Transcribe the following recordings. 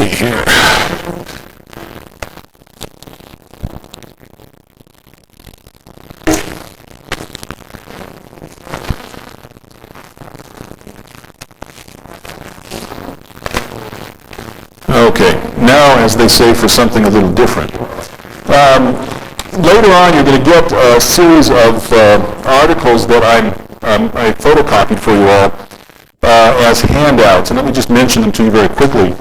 see here. Okay, now, as they say, for something a little different. Later on, you're going to get a series of articles that I photocopied for you all as handouts, and let me just mention them to you very quickly.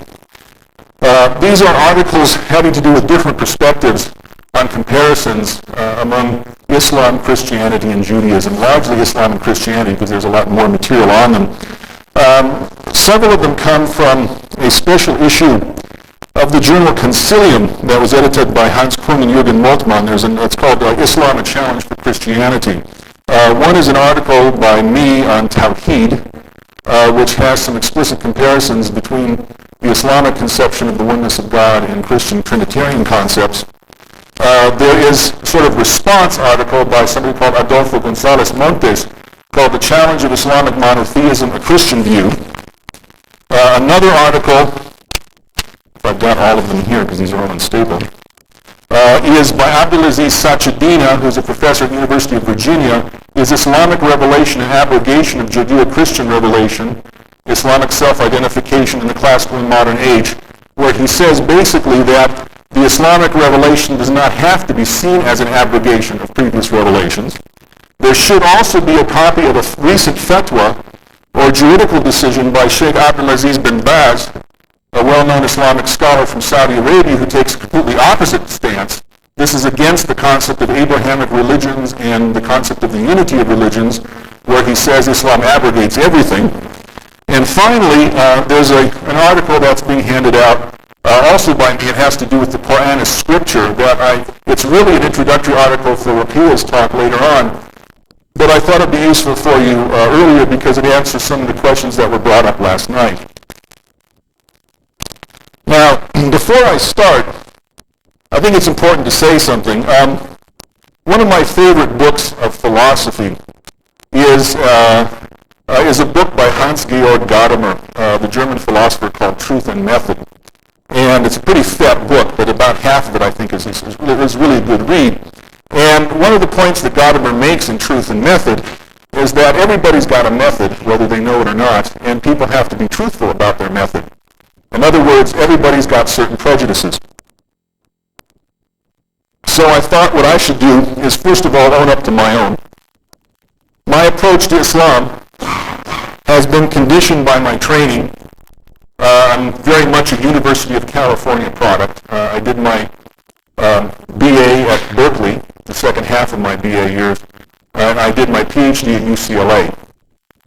These are articles having to do with different perspectives on comparisons among Islam, Christianity, and Judaism, largely Islam and Christianity, because there's a lot more material on them. Several of them come from a special issue of the journal Concilium that was edited by Hans Kuhn and Jürgen Moltmann. It's called Islam, a Challenge for Christianity. One is an article by me on Tawheed, which has some explicit comparisons between the Islamic conception of the oneness of God and Christian Trinitarian concepts. There is a sort of response article by somebody called Adolfo González Montes called The Challenge of Islamic Monotheism, a Christian View. Another article, I've got all of them here because these are all unstable, is by Abdulaziz Sachedina, who's a professor at the University of Virginia, is Islamic Revelation and Abrogation of Judeo-Christian Revelation, Islamic Self-Identification in the Classical and Modern Age, where he says basically that the Islamic revelation does not have to be seen as an abrogation of previous revelations. There should also be a copy of a recent fatwa or juridical decision by Sheikh Abdulaziz bin Baz, a well-known Islamic scholar from Saudi Arabia who takes a completely opposite stance. This is against the concept of Abrahamic religions and the concept of the unity of religions, where he says Islam abrogates everything. And finally, there's an article that's being handed out also by me. It has to do with the Quran as scripture. It's really an introductory article for Rapia's talk later on, but I thought it'd be useful for you earlier because it answers some of the questions that were brought up last night. Now, before I start, I think it's important to say something. One of my favorite books of philosophy is a book by Hans-Georg Gadamer, the German philosopher, called Truth and Method. And it's a pretty fat book, but about half of it I think is really a good read. And one of the points that Gadamer makes in Truth and Method is that everybody's got a method, whether they know it or not, and people have to be truthful about their method. In other words, everybody's got certain prejudices. So I thought what I should do is first of all own up to my own. My approach to Islam has been conditioned by my training. I'm very much a University of California product. I did my BA at Berkeley, the second half of my BA years, and I did my PhD at UCLA.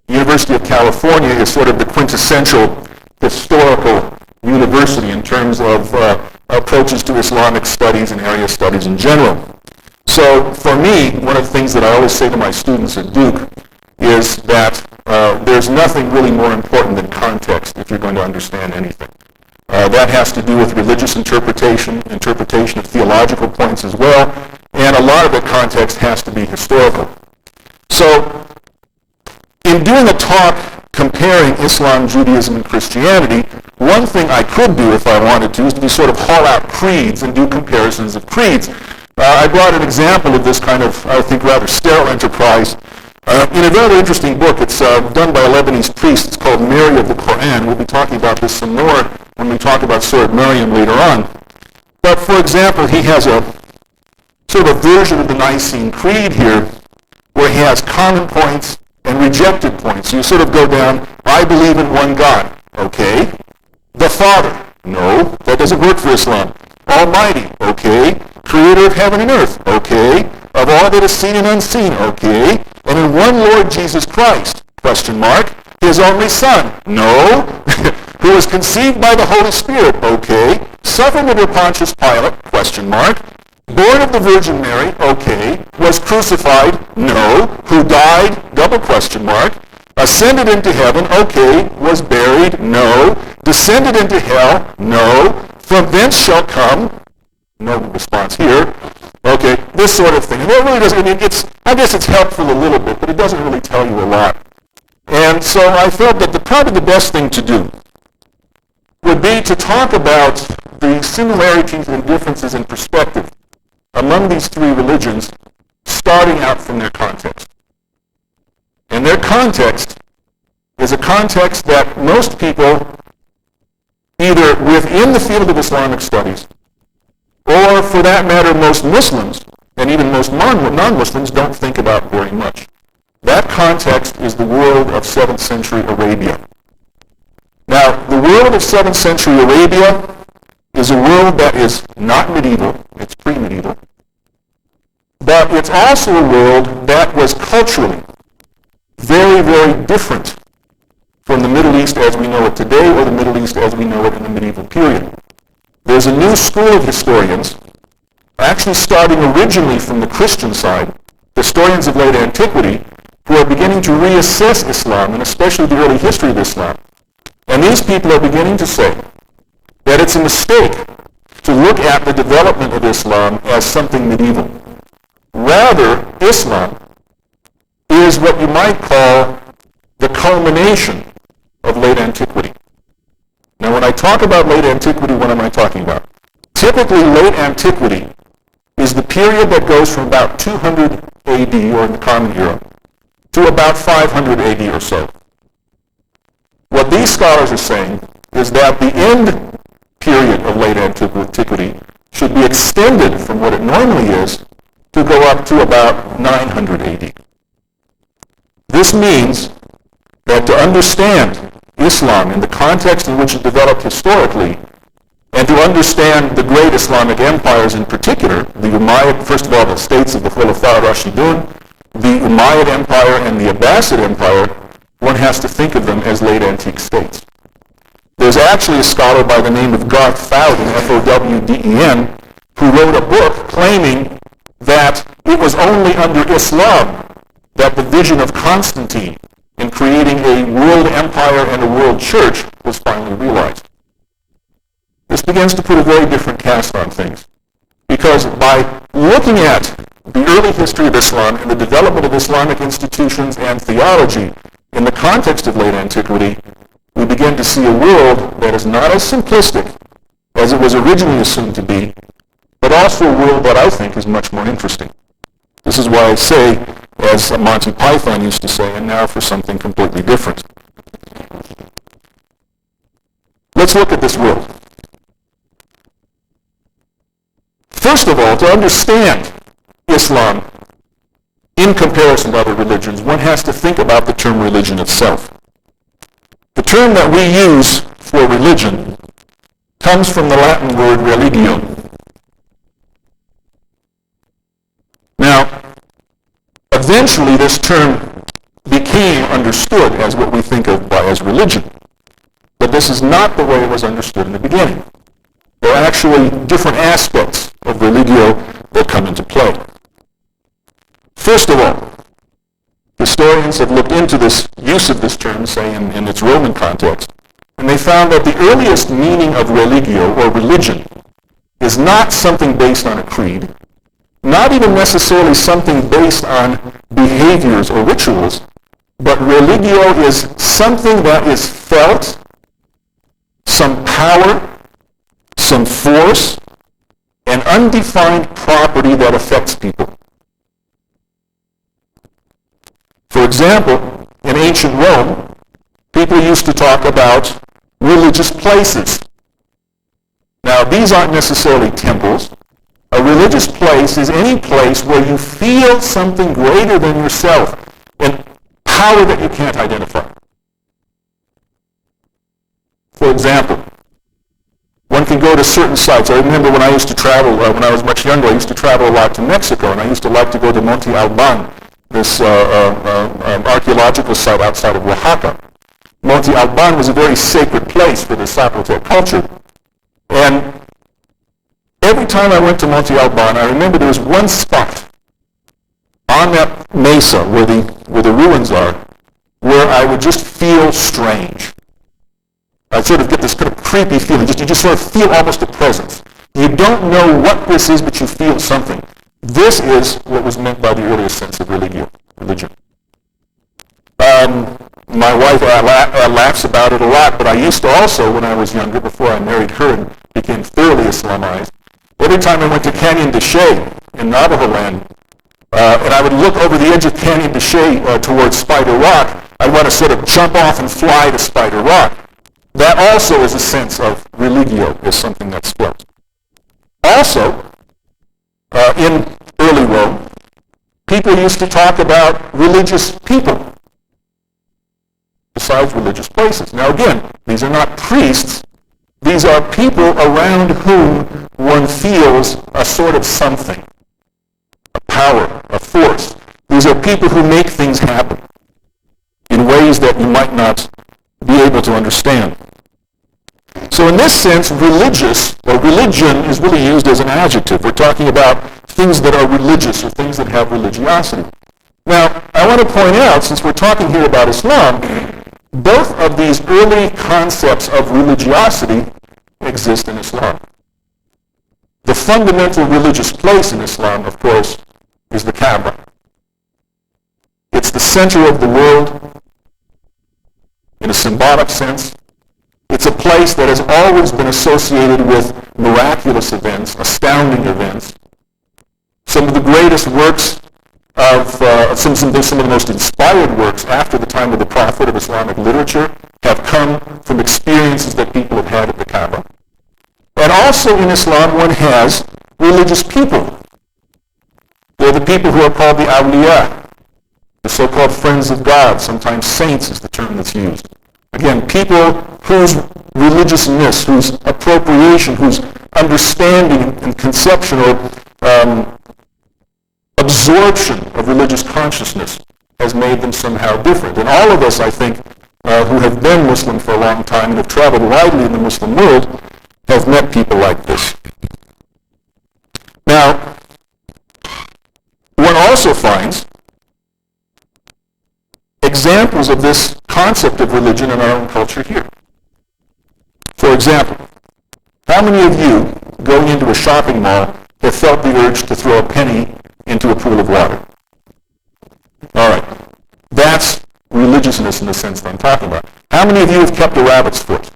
University of California is sort of the quintessential historical university in terms of approaches to Islamic studies and area studies in general. So for me, one of the things that I always say to my students at Duke is that there's nothing really more important than context if you're going to understand anything. That has to do with religious interpretation of theological points as well, and a lot of the context has to be historical. So in doing a talk comparing Islam, Judaism, and Christianity, one thing I could do if I wanted to is to sort of haul out creeds and do comparisons of creeds. I brought an example of this kind of, I think, rather sterile enterprise in a very interesting book. It's done by a Lebanese priest. It's called Mary of the Quran. We'll be talking about this some more when we talk about Surah Maryam later on. But for example, he has a sort of version of the Nicene Creed here where he has common points and rejected points. So you sort of go down, I believe in one God. Okay. The Father. No, that doesn't work for Islam. Almighty. Okay. Creator of heaven and earth. Okay. Of all that is seen and unseen. Okay. And in one Lord Jesus Christ. Question mark. His only Son. No. Who was conceived by the Holy Spirit. Okay. Suffered under Pontius Pilate. Question mark. Born of the Virgin Mary. Okay. Was crucified. No. Who died. Double question mark. Ascended into heaven. Okay. Was buried. No. Descended into hell. No. From thence shall come. No response here. Okay, this sort of thing. And it really doesn't, I guess it's helpful a little bit, but it doesn't really tell you a lot. And so I felt that probably the best thing to do would be to talk about the similarities and differences in perspective among these three religions, starting out from their context. And their context is a context that most people, either within the field of Islamic studies, or for that matter, most Muslims, and even most non-Muslims, don't think about very much. That context is the world of 7th century Arabia. Now, the world of 7th century Arabia is a world that is not medieval, it's pre-medieval, but it's also a world that was culturally very, very different from the Middle East as we know it today, or the Middle East as we know it in the medieval period. There's a new school of historians, actually starting originally from the Christian side, historians of late antiquity, who are beginning to reassess Islam, and especially the early history of Islam. And these people are beginning to say that it's a mistake to look at the development of Islam as something medieval. Rather, Islam is what you might call the culmination of late antiquity. Now, when I talk about late antiquity, what am I talking about? Typically, late antiquity is the period that goes from about 200 AD, or in the Common Era, to about 500 AD or so. What these scholars are saying is that the end period of late antiquity should be extended from what it normally is to go up to about 900 AD. This means that to understand Islam in the context in which it developed historically, and to understand the great Islamic empires in particular, the Umayyad, first of all, the states of the Khulafa Rashidun, the Umayyad Empire and the Abbasid Empire, one has to think of them as late antique states. There's actually a scholar by the name of Garth Fowden, Fowden, who wrote a book claiming that it was only under Islam that the vision of Constantine in creating a world empire and a world church was finally realized. This begins to put a very different cast on things, because by looking at the early history of Islam and the development of Islamic institutions and theology in the context of late antiquity, we begin to see a world that is not as simplistic as it was originally assumed to be, but also a world that I think is much more interesting. This is why I say, as Monty Python used to say, and now for something completely different. Let's look at this world. First of all, to understand Islam in comparison to other religions, one has to think about the term religion itself. The term that we use for religion comes from the Latin word religio. Now, eventually this term became understood as what we think of as religion. But this is not the way it was understood in the beginning. There are actually different aspects of religio that come into play. First of all, historians have looked into this use of this term, say in its Roman context, and they found that the earliest meaning of religio, or religion, is not something based on a creed, not even necessarily something based on behaviors or rituals, but religio is something that is felt, some power, some force, an undefined property that affects people. For example, in ancient Rome, people used to talk about religious places. Now, these aren't necessarily temples. A religious place is any place where you feel something greater than yourself, and power that you can't identify. For example, one can go to certain sites. I remember when I used to travel, when I was much younger, I used to travel a lot to Mexico, and I used to like to go to Monte Alban, this archaeological site outside of Oaxaca. Monte Alban was a very sacred place for the Zapotec culture. And every time I went to Monte Alban, I remember there was one spot on that mesa where the ruins are, where I would just feel strange. I'd sort of get this kind of creepy feeling. You just sort of feel almost a presence. You don't know what this is, but you feel something. This My My wife laughs about it a lot, but I used to also, when I was younger, before I married her and became thoroughly Islamized, every time I went to Canyon de Chelly in Navajo land, and I would look over the edge of Canyon de Chelly towards Spider Rock, I'd want to sort of jump off and fly to Spider Rock. That also is a sense of religio, is something that's felt. Also, in early Rome, people used to talk about religious people besides religious places. Now again, these are not priests. These are people around whom one feels a sort of something, a power, a force. These are people who make things happen in ways that you might not be able to understand. So in this sense, religious, or religion, is really used as an adjective. We're talking about things that are religious or things that have religiosity. Now, I want to point out, since we're talking here about Islam, both of these early concepts of religiosity exist in Islam. The fundamental religious place in Islam, of course, is the Kaaba. It's the center of the world in a symbolic sense. It's a place that has always been associated with miraculous events, astounding events. Some of the greatest works of, some of the most inspired works after the time of the Prophet of Islamic literature have come from experiences that people have had at the Kaaba. And also in Islam one has religious people. They're the people who are called the awliya, the so-called friends of God. Sometimes saints is the term that's used. Again, people whose religiousness, whose appropriation, whose understanding and conception or absorption of religious consciousness has made them somehow different. And all of us, I think, who have been Muslim for a long time and have traveled widely in the Muslim world, have met people like this. Now, one also finds examples of this concept of religion in our own culture here. For example, how many of you, going into a shopping mall, have felt the urge to throw a penny into a pool of water? All right. That's religiousness in the sense that I'm talking about. How many of you have kept a rabbit's foot?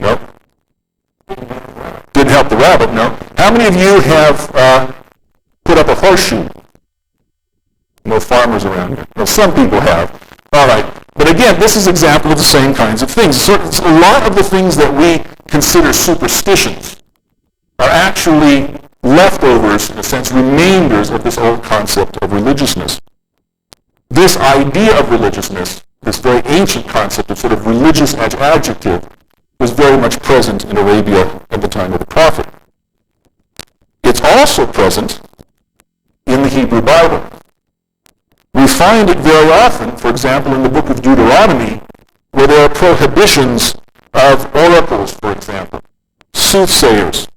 No? Didn't help the rabbit, no. How many of you have put up a horseshoe? No farmers around here. Well, some people have. All right. But again, this is an example of the same kinds of things. So a lot of the things that we consider superstitions are actually leftovers, in a sense, remainders of this old concept of religiousness. This idea of religiousness, this very ancient concept of sort of religious adjective, was very much present in Arabia at the time of the Prophet. It's also present in the Hebrew Bible. We find it very often, for example, in the book of Deuteronomy, where there are prohibitions of oracles, for example, soothsayers,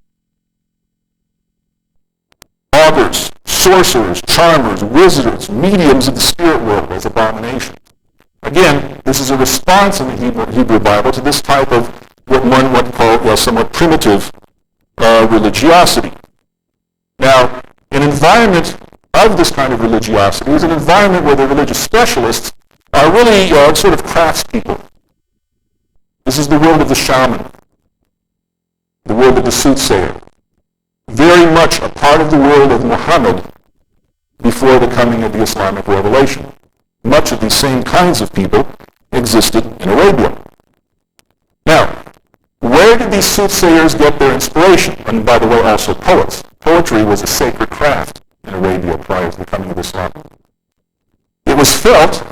augurs, sorcerers, charmers, wizards, mediums of the spirit world as abominations. Again, this is a response in the Hebrew Bible to this type of what one would call somewhat primitive religiosity. Now, an environment of this kind of religiosity is an environment where the religious specialists are really sort of craftspeople. This is the world of the shaman, the world of the soothsayer, very much a part of the world of Muhammad before the coming of the Islamic revelation. Much of these same kinds of people existed in Arabia. Now, where did these soothsayers get their inspiration? And by the way, also poets. Poetry was a sacred craft in Arabia prior to the coming of Islam. It was felt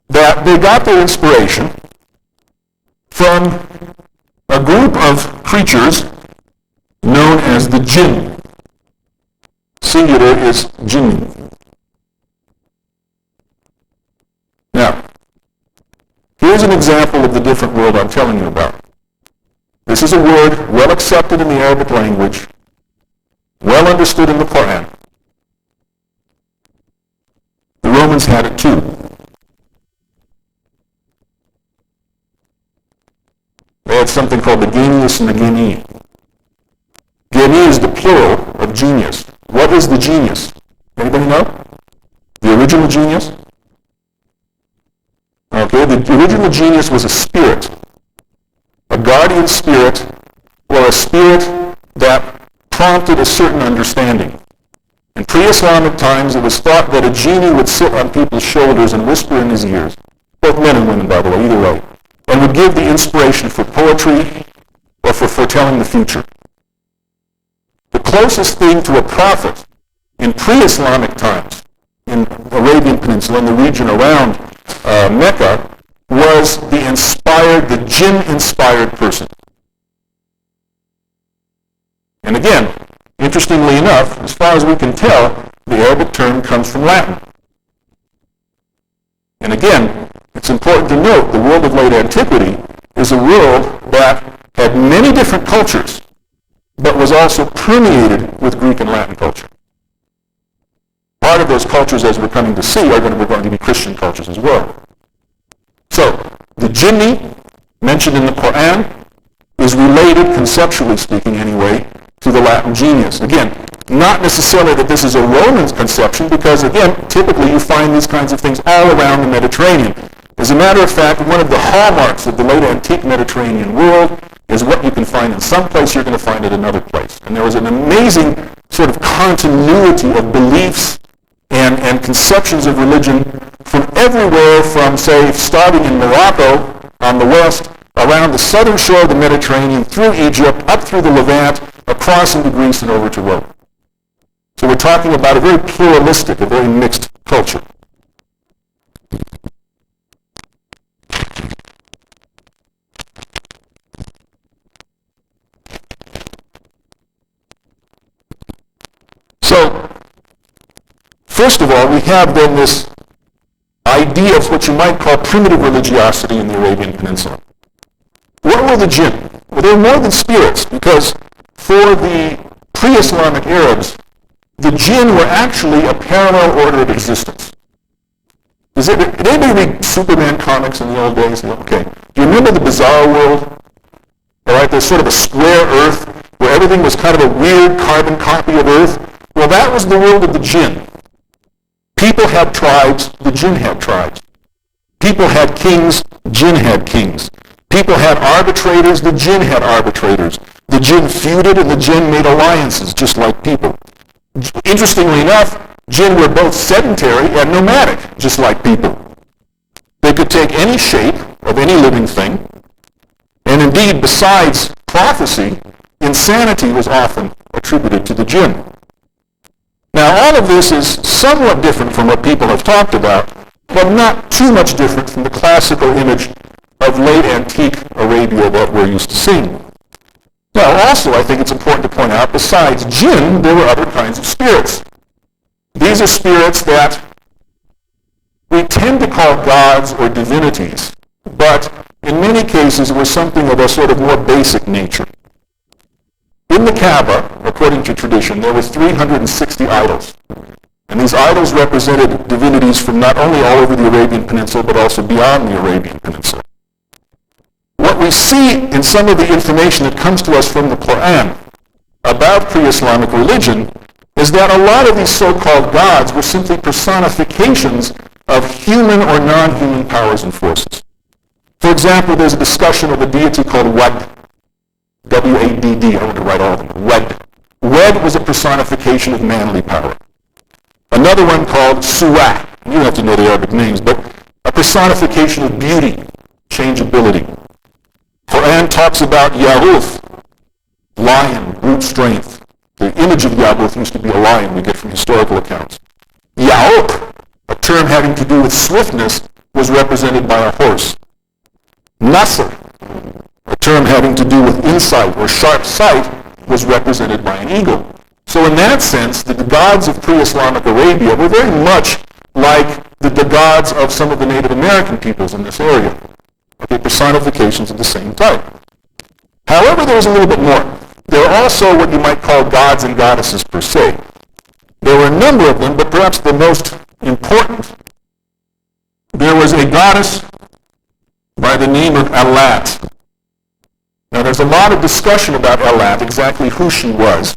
that they got their inspiration from a group of creatures known as the jinn. Singular is jinn. Now, here's an example of the different world I'm telling you about. This is a word well accepted in the Arabic language, well understood in the Quran. The Romans had it too. They had something called the genius and the genie. Genie is the plural of genius. What is the genius? Anybody know? The original genius? Okay. Okay, the original genius was a spirit, a guardian spirit, or a spirit that prompted a certain understanding. In pre-Islamic times, it was thought that a genie would sit on people's shoulders and whisper in his ears, both men and women, by the way, either way, and would give the inspiration for poetry or for foretelling the future. The closest thing to a prophet in pre-Islamic times, in Arabian Peninsula, in the region around Mecca, was the jinn-inspired person. And again, interestingly enough, as far as we can tell, the Arabic term comes from Latin. And again, it's important to note the world of late antiquity is a world that had many different cultures, but was also permeated with Greek and Latin culture. Part of those cultures, as we're coming to see, are going to be Christian cultures as well. So, the jinni, mentioned in the Quran, is related, conceptually speaking anyway, to the Latin genius. Again, not necessarily that this is a Roman conception, because again, typically you find these kinds of things all around the Mediterranean. As a matter of fact, one of the hallmarks of the late antique Mediterranean world is what you can find in some place, you're going to find it in another place. And there was an amazing sort of continuity of beliefs and conceptions of religion from everywhere from, say, starting in Morocco on the west, around the southern shore of the Mediterranean, through Egypt, up through the Levant, across into Greece and over to Rome. So we're talking about a very pluralistic, a very mixed culture. So, first of all, we have then this idea of what you might call primitive religiosity in the Arabian Peninsula. What were the jinn? Well, they were more than spirits, because for the pre-Islamic Arabs, the jinn were actually a parallel order of existence. Did anybody read Superman comics in the old days? Okay. Do you remember the Bizarre World? All right, there's sort of a square Earth where everything was kind of a weird carbon copy of Earth. Well, that was the world of the jinn. People had tribes, the jinn had tribes. People had kings, jinn had kings. People had arbitrators, the jinn had arbitrators. The jinn feuded and the jinn made alliances, just like people. Interestingly enough, jinn were both sedentary and nomadic, just like people. They could take any shape of any living thing, and indeed, besides prophecy, insanity was often attributed to the jinn. Now, all of this is somewhat different from what people have talked about, but not too much different from the classical image of late antique Arabia that we're used to seeing. Now, also, I think it's important to point out, besides jinn, there were other kinds of spirits. These are spirits that we tend to call gods or divinities, but in many cases were something of a sort of more basic nature. In the Kaaba, according to tradition, there were 360 idols. And these idols represented divinities from not only all over the Arabian Peninsula, but also beyond the Arabian Peninsula. What we see in some of the information that comes to us from the Quran about pre-Islamic religion is that a lot of these so-called gods were simply personifications of human or non-human powers and forces. For example, there's a discussion of a deity called Wad, W-A-D-D. I want to write all of them. Wad. Wad was a personification of manly power. Another one called Suwa. You don't have to know the Arabic names, but a personification of beauty, changeability. Quran talks about Yahuth, lion, brute strength. The image of Yahuth used to be a lion we get from historical accounts. Ya'uq, a term having to do with swiftness, was represented by a horse. Nasr, a term having to do with insight or sharp sight, was represented by an eagle. So in that sense, the gods of pre-Islamic Arabia were very much like the gods of some of the Native American peoples in this area. Okay, personifications of the same type. However, there was a little bit more. There are also what you might call gods and goddesses per se. There were a number of them, but perhaps the most important. There was a goddess by the name of Alat. Now, there's a lot of discussion about Alat, exactly who she was.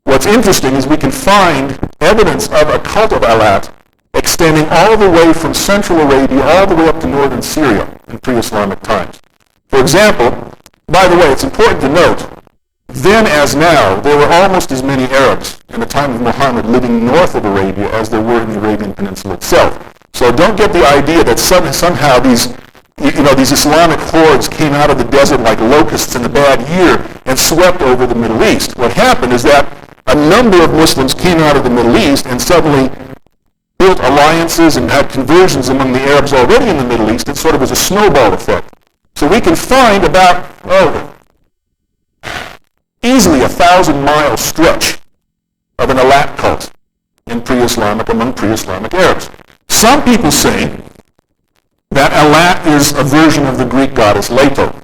What's interesting is we can find evidence of a cult of Alat extending all the way from central Arabia all the way up to northern Syria in pre-Islamic times. For example, by the way, it's important to note, then as now, there were almost as many Arabs in the time of Muhammad living north of Arabia as there were in the Arabian Peninsula itself. So don't get the idea that somehow these Islamic hordes came out of the desert like locusts in a bad year and swept over the Middle East. What happened is that a number of Muslims came out of the Middle East and suddenly built alliances and had conversions among the Arabs already in the Middle East. It sort of was a snowball effect. So we can find about, easily 1,000-mile stretch of an Alat cult in pre-Islamic, among pre-Islamic Arabs. Some people say that Alat is a version of the Greek goddess Leto.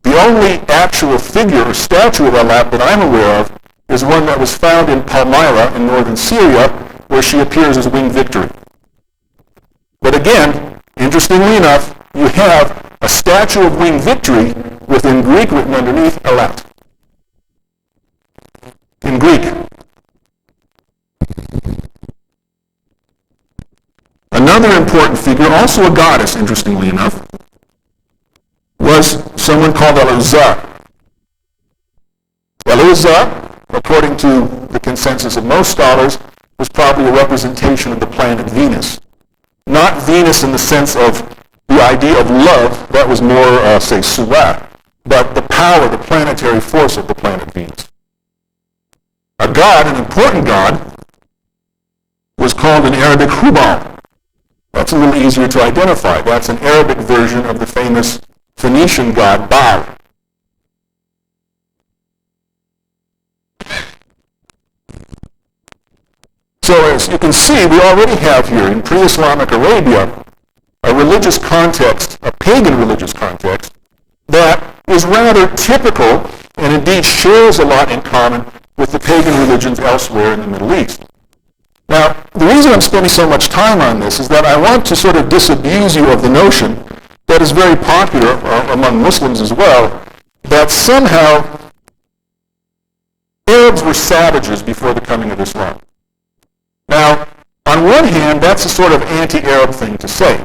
The only actual figure or statue of Alat that I'm aware of is one that was found in Palmyra in northern Syria, where she appears as Winged Victory. But again, interestingly enough, you have a statue of Winged Victory with in Greek written underneath Alat. In Greek. Another important figure, also a goddess, interestingly enough, was someone called Al-Uzza. Al-Uzza, according to the consensus of most scholars, was probably a representation of the planet Venus. Not Venus in the sense of the idea of love, that was more, say, Surat, but the power, the planetary force of the planet Venus. A god, an important god, was called in Arabic Hubal. That's a little easier to identify. That's an Arabic version of the famous Phoenician god Baal. So as you can see, we already have here in pre-Islamic Arabia a religious context, a pagan religious context, that is rather typical and indeed shares a lot in common with the pagan religions elsewhere in the Middle East. Now, the reason I'm spending so much time on this is that I want to sort of disabuse you of the notion that is very popular among Muslims as well, that somehow Arabs were savages before the coming of Islam. Now, on one hand, that's a sort of anti-Arab thing to say.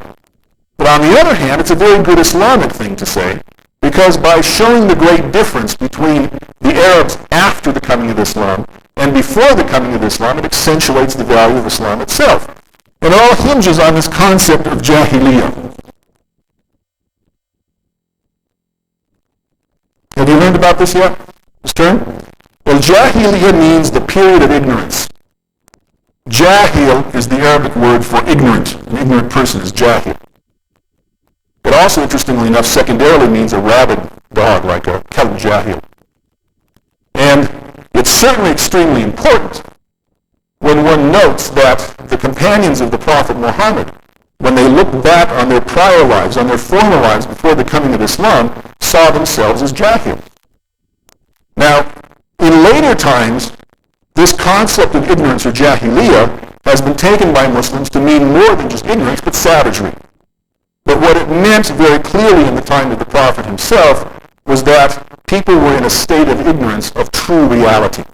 But on the other hand, it's a very good Islamic thing to say, because by showing the great difference between the Arabs after the coming of Islam and before the coming of Islam, it accentuates the value of Islam itself. And it all hinges on this concept of Jahiliyyah. Have you learned about this yet? This term? Well, Jahiliyyah means the period of ignorance. Jahil is the Arabic word for ignorant. An ignorant person is Jahil. It also, interestingly enough, secondarily means a rabid dog, like a Kelb Jahil. And it's certainly extremely important when one notes that the companions of the Prophet Muhammad, when they looked back on their prior lives, on their former lives before the coming of Islam, saw themselves as Jahil. Now, in later times, this concept of ignorance or Jahiliyyah has been taken by Muslims to mean more than just ignorance, but savagery. But what it meant very clearly in the time of the Prophet himself was that people were in a state of ignorance of true reality,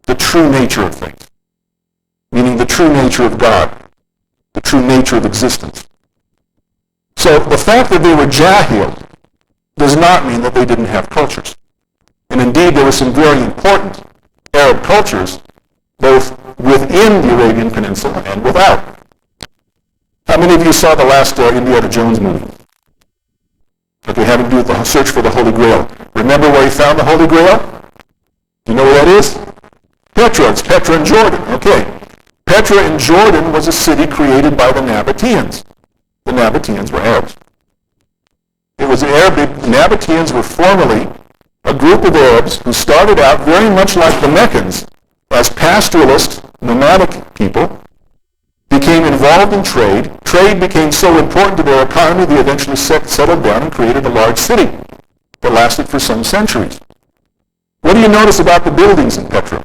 the true nature of things, meaning the true nature of God, the true nature of existence. So the fact that they were Jahil does not mean that they didn't have cultures. And indeed, there were some very important Arab cultures, both within the Arabian Peninsula and without. How many of you saw the last Indiana Jones movie? Okay, having to do with the search for the Holy Grail. Remember where he found the Holy Grail? Do you know where that is? Petra. It's Petra in Jordan. Okay. Petra in Jordan was a city created by the Nabateans. The Nabateans were Arabs. It was Arabic. Nabateans were formerly a group of Arabs who started out very much like the Meccans as pastoralist, nomadic people, became involved in trade. Trade became so important to their economy they eventually settled down and created a large city that lasted for some centuries. What do you notice about the buildings in Petra?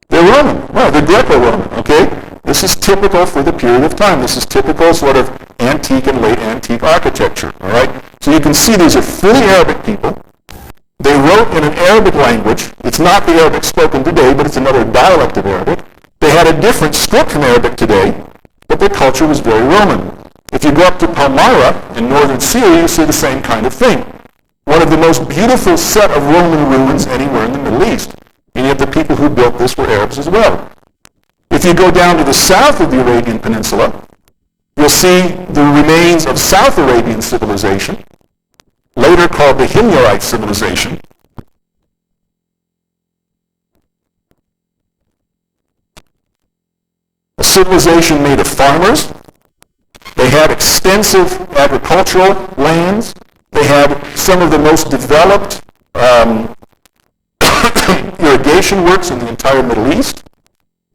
They're Roman. Well, they're Greco-Roman, okay? This is typical for the period of time. This is typical sort of antique and late antique architecture, all right? So you can see these are fully Arabic people. They wrote in an Arabic language. It's not the Arabic spoken today, but it's another dialect of Arabic. They had a different script from Arabic today, but their culture was very Roman. If you go up to Palmyra in northern Syria, you see the same kind of thing. One of the most beautiful set of Roman ruins anywhere in the Middle East. And yet the people who built this were Arabs as well. If you go down to the south of the Arabian Peninsula, you'll see the remains of South Arabian civilization, later called the Himyarite civilization. A civilization made of farmers. They had extensive agricultural lands. They had some of the most developed irrigation works in the entire Middle East.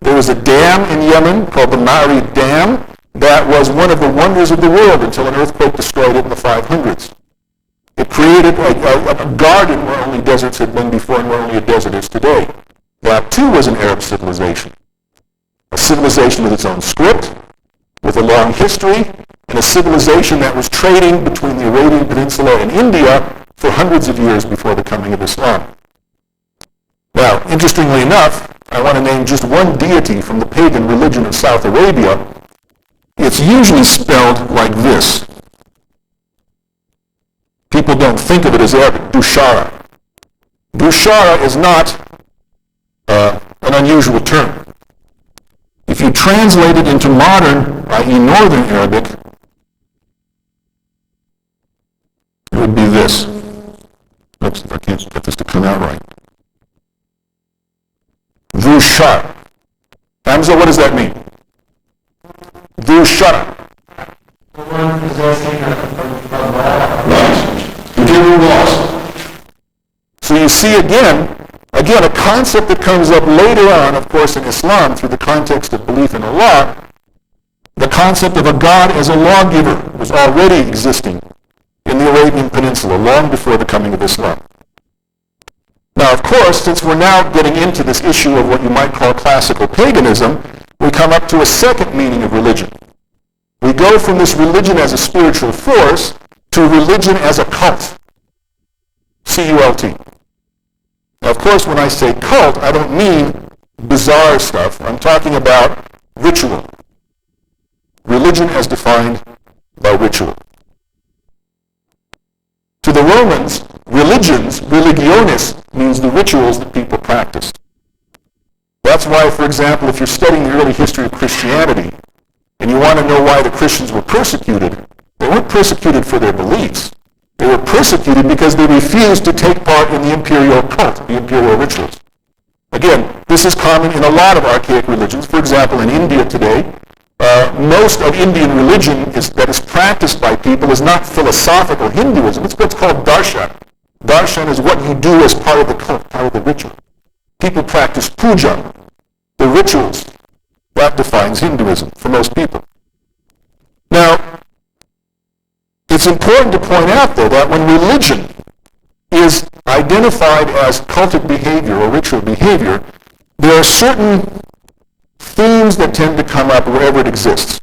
There was a dam in Yemen called the Ma'rib Dam that was one of the wonders of the world until an earthquake destroyed it in the 500s. It created a garden where only deserts had been before and where only a desert is today. That too was an Arab civilization. A civilization with its own script, with a long history, and a civilization that was trading between the Arabian Peninsula and India for hundreds of years before the coming of Islam. Now, interestingly enough, I want to name just one deity from the pagan religion of South Arabia. It's usually spelled like this. People don't think of it as Arabic, Dushara. Dushara is not an unusual term. If you translate it into modern, i.e. Northern Arabic, it would be this. Oops, if I can't get this to come out right. Dushara. Hamza, what does that mean? Dushara. The one possessing Right. The giver lost. So you see again, a concept that comes up later on, of course, in Islam through the context of belief in Allah. The concept of a God as a lawgiver was already existing in the Arabian Peninsula long before the coming of Islam. Now, of course, since we're now getting into this issue of what you might call classical paganism, we come up to a second meaning of religion. We go from this religion as a spiritual force to religion as a cult. C-U-L-T. Now, of course, when I say cult, I don't mean bizarre stuff. I'm talking about ritual. Religion as defined by ritual. To the Romans, religions, religionis, means the rituals that people practiced. That's why, for example, if you're studying the early history of Christianity, and you want to know why the Christians were persecuted, they weren't persecuted for their beliefs. They were persecuted because they refused to take part in the imperial cult, the imperial rituals. Again, this is common in a lot of archaic religions. For example, in India today, most of Indian religion that is practiced by people is not philosophical Hinduism. It's what's called darshan. Darshan is what you do as part of the cult, part of the ritual. People practice puja, the rituals. That defines Hinduism for most people. Now, it's important to point out, though, that when religion is identified as cultic behavior or ritual behavior, there are certain themes that tend to come up wherever it exists.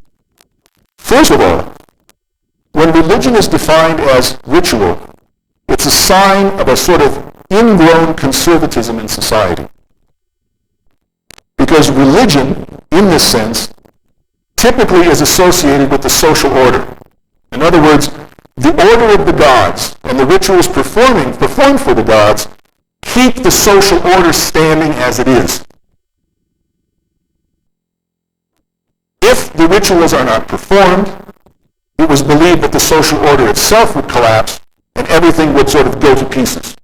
First of all, when religion is defined as ritual, it's a sign of a sort of ingrown conservatism in society. Because religion, in this sense, typically is associated with the social order. In other words, the order of the gods and the rituals performed for the gods keep the social order standing as it is. If the rituals are not performed, it was believed that the social order itself would collapse and everything would sort of go to pieces.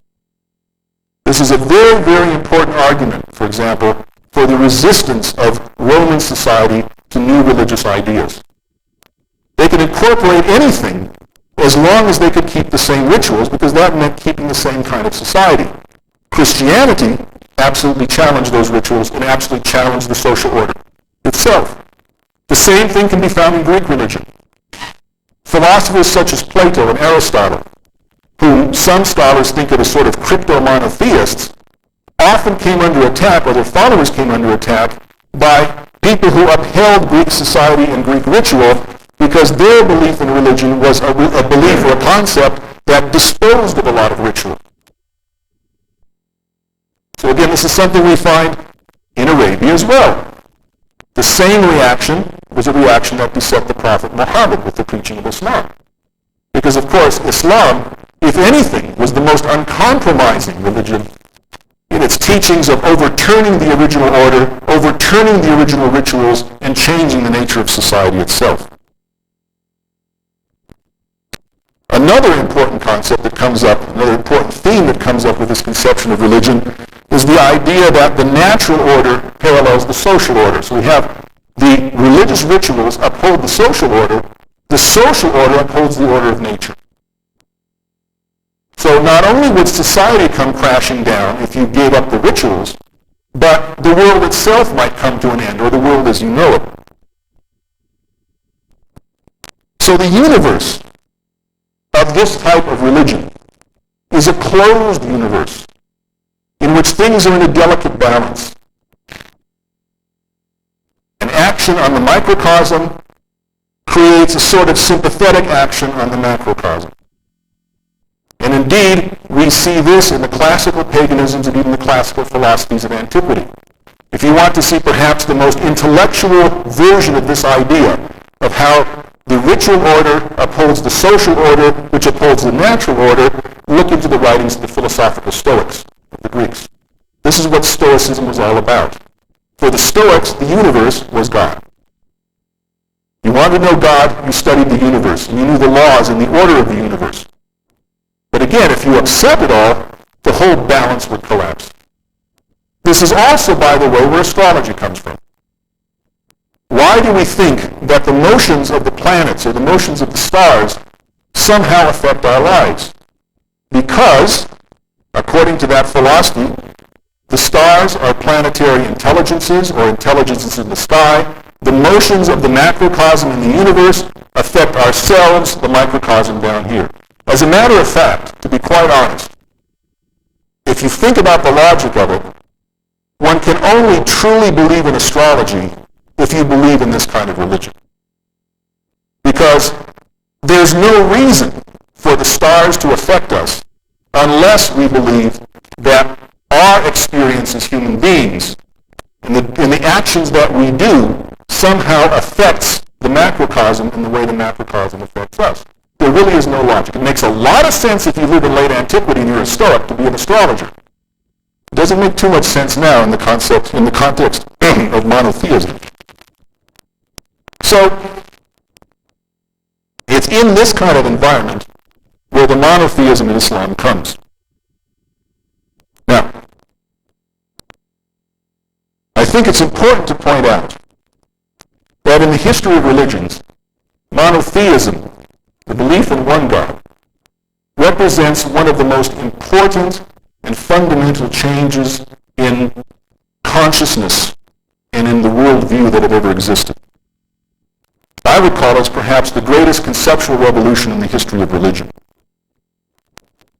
This is a very, very important argument, for example, for the resistance of Roman society to new religious ideas. They could incorporate anything as long as they could keep the same rituals, because that meant keeping the same kind of society. Christianity absolutely challenged those rituals and absolutely challenged the social order itself. The same thing can be found in Greek religion. Philosophers such as Plato and Aristotle, whom some scholars think of as sort of crypto-monotheists, often came under attack, or their followers came under attack, by people who upheld Greek society and Greek ritual because their belief in religion was a belief or a concept that disposed of a lot of ritual. So again, this is something we find in Arabia as well. The same reaction was a reaction that beset the Prophet Muhammad with the preaching of Islam. Because, of course, Islam, if anything, was the most uncompromising religion in its teachings of overturning the original order, overturning the original rituals, and changing the nature of society itself. Another important concept that comes up, another important theme that comes up with this conception of religion is the idea that the natural order parallels the social order. So we have the religious rituals uphold the social order upholds the order of nature. So not only would society come crashing down if you gave up the rituals, but the world itself might come to an end, or the world as you know it. So the universe of this type of religion is a closed universe in which things are in a delicate balance. An action on the microcosm creates a sort of sympathetic action on the macrocosm. And indeed, we see this in the classical paganisms and even the classical philosophies of antiquity. If you want to see perhaps the most intellectual version of this idea of how the ritual order upholds the social order, which upholds the natural order, look into the writings of the philosophical Stoics, of the Greeks. This is what Stoicism was all about. For the Stoics, the universe was God. You wanted to know God, you studied the universe, and you knew the laws and the order of the universe. But again, if you upset it all, the whole balance would collapse. This is also, by the way, where astrology comes from. Why do we think that the motions of the planets or the motions of the stars somehow affect our lives? Because, according to that philosophy, the stars are planetary intelligences or intelligences in the sky. The motions of the macrocosm in the universe affect ourselves, the microcosm down here. As a matter of fact, to be quite honest, if you think about the logic of it, one can only truly believe in astrology if you believe in this kind of religion. Because there's no reason for the stars to affect us unless we believe that our experience as human beings and the actions that we do somehow affects the macrocosm in the way the macrocosm affects us. There really is no logic. It makes a lot of sense if you live in late antiquity and you're a Stoic to be an astrologer. It doesn't make too much sense now in the context of monotheism. So, it's in this kind of environment where the monotheism in Islam comes. Now, I think it's important to point out that in the history of religions, monotheism, the belief in one God, represents one of the most important and fundamental changes in consciousness and in the worldview that have ever existed. I would call it perhaps the greatest conceptual revolution in the history of religion.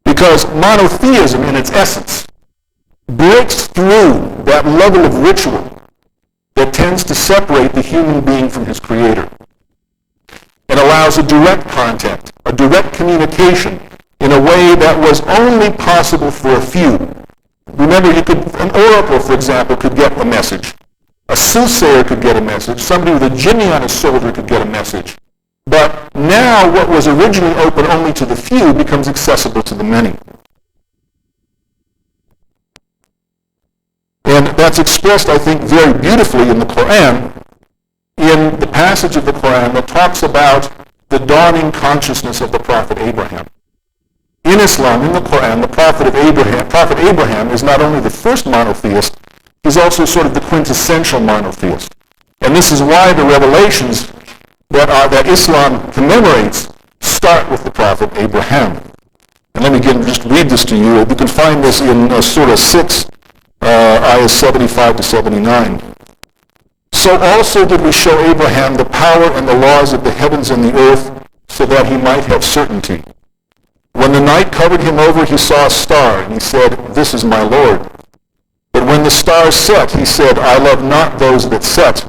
Because monotheism, in its essence, breaks through that level of ritual that tends to separate the human being from his creator and allows a direct contact, a direct communication in a way that was only possible for a few. Remember, an oracle, for example, could get a message. A soothsayer could get a message. Somebody with a jinni on his shoulder could get a message. But now what was originally open only to the few becomes accessible to the many. And that's expressed, I think, very beautifully in the Quran, in the passage of the Quran that talks about the dawning consciousness of the Prophet Abraham. In Islam, in the Quran, the Prophet Abraham is not only the first monotheist, he's also sort of the quintessential monotheist. And this is why the revelations that Islam commemorates start with the Prophet Abraham. And let me just read this to you. You can find this in Surah 6, ayahs 75 to 79. So also did we show Abraham the power and the laws of the heavens and the earth, so that he might have certainty. When the night covered him over, he saw a star, and he said, "This is my Lord." But when the star set, he said, "I love not those that set."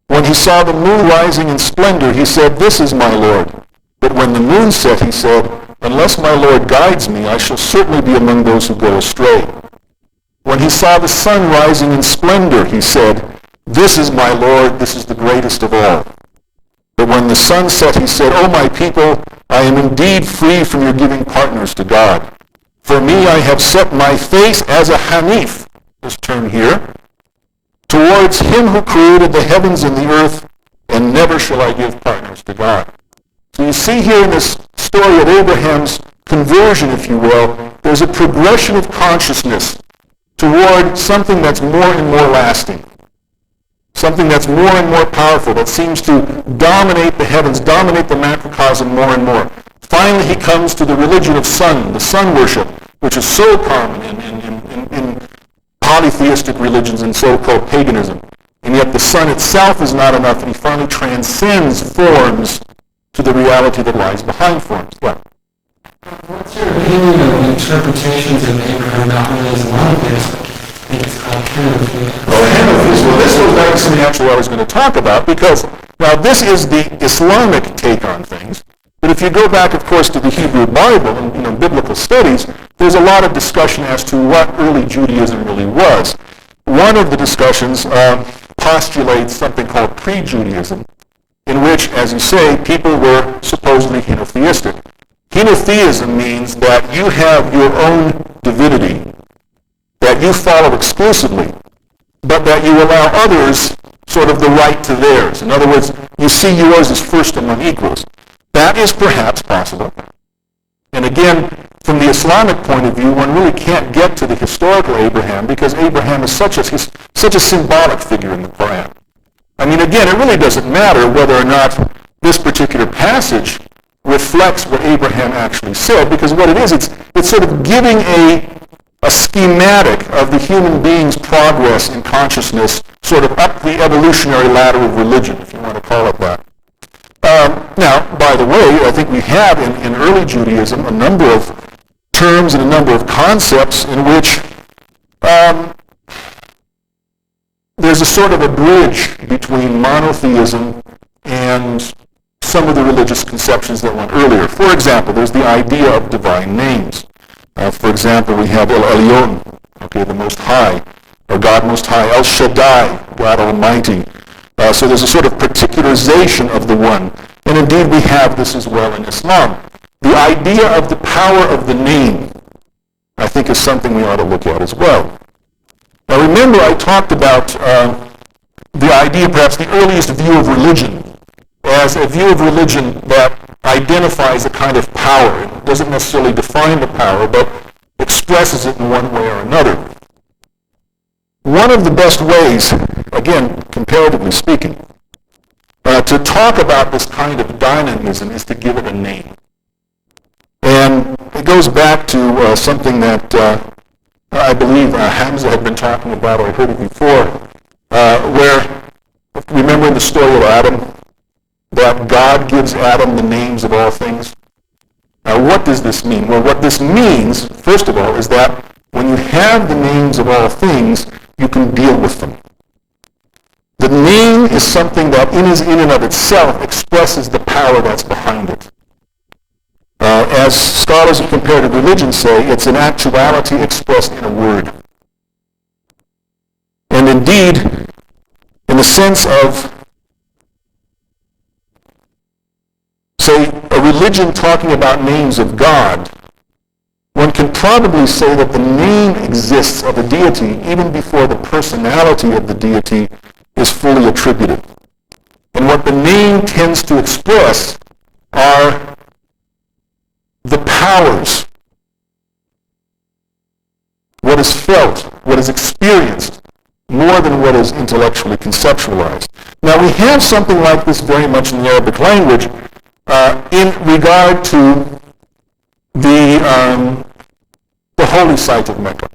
When he saw the moon rising in splendor, he said, "This is my Lord." But when the moon set, he said, "Unless my Lord guides me, I shall certainly be among those who go astray." When he saw the sun rising in splendor, he said, This is my Lord, this is the greatest of all. But when the sun set, he said, O my people, I am indeed free from your giving partners to God. For me, I have set my face as a Hanif, this term here, towards him who created the heavens and the earth, and never shall I give partners to God. So you see here in this story of Abraham's conversion, if you will, there's a progression of consciousness toward something that's more and more lasting, something that's more and more powerful, that seems to dominate the heavens, dominate the macrocosm more and more. Finally, he comes to the religion of sun, the sun worship, which is so common in polytheistic religions and so-called paganism. And yet the sun itself is not enough, and he finally transcends forms to the reality that lies behind forms. Well, what's your opinion of the interpretations of Abraham not only as a monotheist, but I think it's called henotheist? Well, this goes back to something actually I was going to talk about, because now this is the Islamic take on things. But if you go back, of course, to the Hebrew Bible and biblical studies, there's a lot of discussion as to what early Judaism really was. One of the discussions postulates something called pre-Judaism, in which, as you say, people were supposedly henotheistic. Henotheism means that you have your own divinity that you follow exclusively, but that you allow others sort of the right to theirs. In other words, you see yours as first among equals. That is perhaps possible. And again, from the Islamic point of view, one really can't get to the historical Abraham, because Abraham is such a symbolic figure in the Quran. I mean, again, it really doesn't matter whether or not this particular passage reflects what Abraham actually said, because what it is, it's sort of giving a schematic of the human being's progress in consciousness, sort of up the evolutionary ladder of religion, if you want to call it that. Now, by the way, I think we have in early Judaism a number of terms and a number of concepts in which there's a sort of a bridge between monotheism and some of the religious conceptions that went earlier. For example, there's the idea of divine names. For example, we have El Elyon, the Most High, or God Most High, El Shaddai, God Almighty. So there's a sort of particularization of the one. And indeed we have this as well in Islam. The idea of the power of the name, I think, is something we ought to look at as well. Now remember, I talked about the idea, perhaps the earliest view of religion, as a view of religion that identifies a kind of power. It doesn't necessarily define the power, but expresses it in one way or another. One of the best ways, again, comparatively speaking, to talk about this kind of dynamism is to give it a name. And it goes back to something that I believe Hamza had been talking about, or I heard it before, where, remember in the story of Adam, that God gives Adam the names of all things? Now, what does this mean? Well, what this means, first of all, is that when you have the names of all things, you can deal with them. The name is something that in and of itself expresses the power that's behind it. As scholars of comparative religion say, it's an actuality expressed in a word. And indeed, in the sense of, say, a religion talking about names of God, one can probably say that the name exists of a deity even before the personality of the deity is fully attributed. And what the name tends to express are the powers, what is felt, what is experienced, more than what is intellectually conceptualized. Now we have something like this very much in the Arabic language in regard to the holy site of Mecca.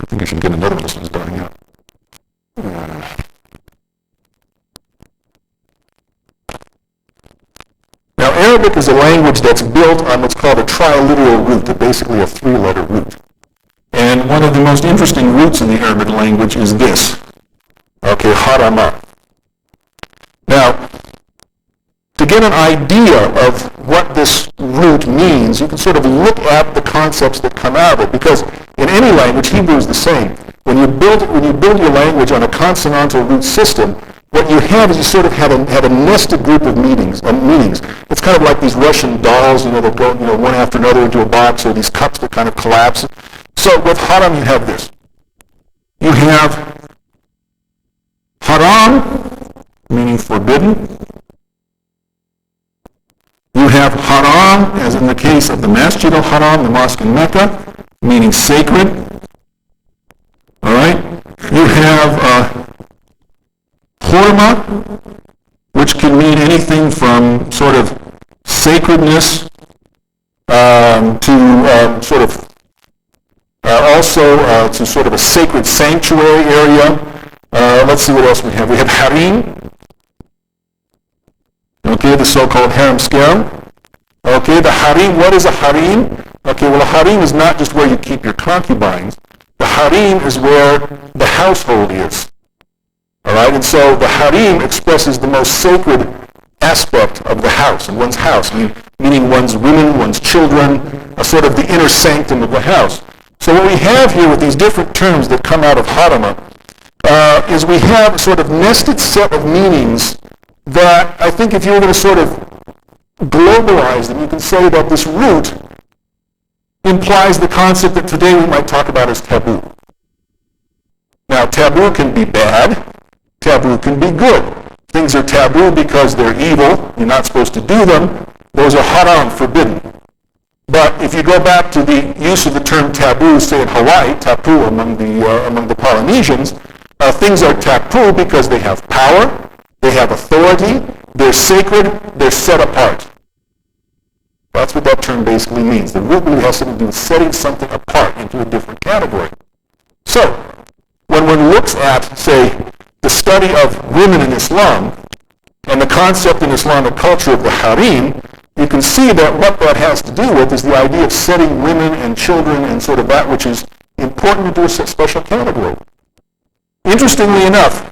I think I should get another one. This one's dying out. Now, Arabic is a language that's built on what's called a triliteral root, basically a three-letter root. And one of the most interesting roots in the Arabic language is this. Harama. Now, to get an idea of what this root means, you can sort of look at the concepts that come out of it, because in any language, Hebrew is the same. When you build your language on a consonantal root system, what you have is you sort of have a nested group of meanings. It's kind of like these Russian dolls, that go, one after another into a box, or these cups that kind of collapse. So with haram, you have this. You have haram, meaning forbidden. You have haram, as in the case of the Masjid al-Haram, the mosque in Mecca, meaning sacred. All right? You have hurma, which can mean anything from sort of sacredness to sort of also to sort of a sacred sanctuary area. Let's see what else we have. We have harim. Okay, the so-called harem-scarum. Okay, the harim, what is a harim? Okay, well, a harim is not just where you keep your concubines. The harim is where the household is. All right, and so the harim expresses the most sacred aspect of the house, and one's house, meaning one's women, one's children, a sort of the inner sanctum of the house. So what we have here with these different terms that come out of harama is we have a sort of nested set of meanings that I think if you were going to sort of globalize them, you can say that this root implies the concept that today we might talk about as taboo. Now, taboo can be bad. Taboo can be good. Things are taboo because they're evil. You're not supposed to do them. Those are haram, forbidden. But if you go back to the use of the term taboo, say in Hawaii, tapu among the Polynesians, things are taboo because they have power, they have authority, they're sacred, they're set apart. That's what that term basically means. The root really has something to do with setting something apart into a different category. So, when one looks at, say, the study of women in Islam and the concept in Islamic culture of the harem, you can see that what that has to do with is the idea of setting women and children and sort of that which is important into a special category. Interestingly enough,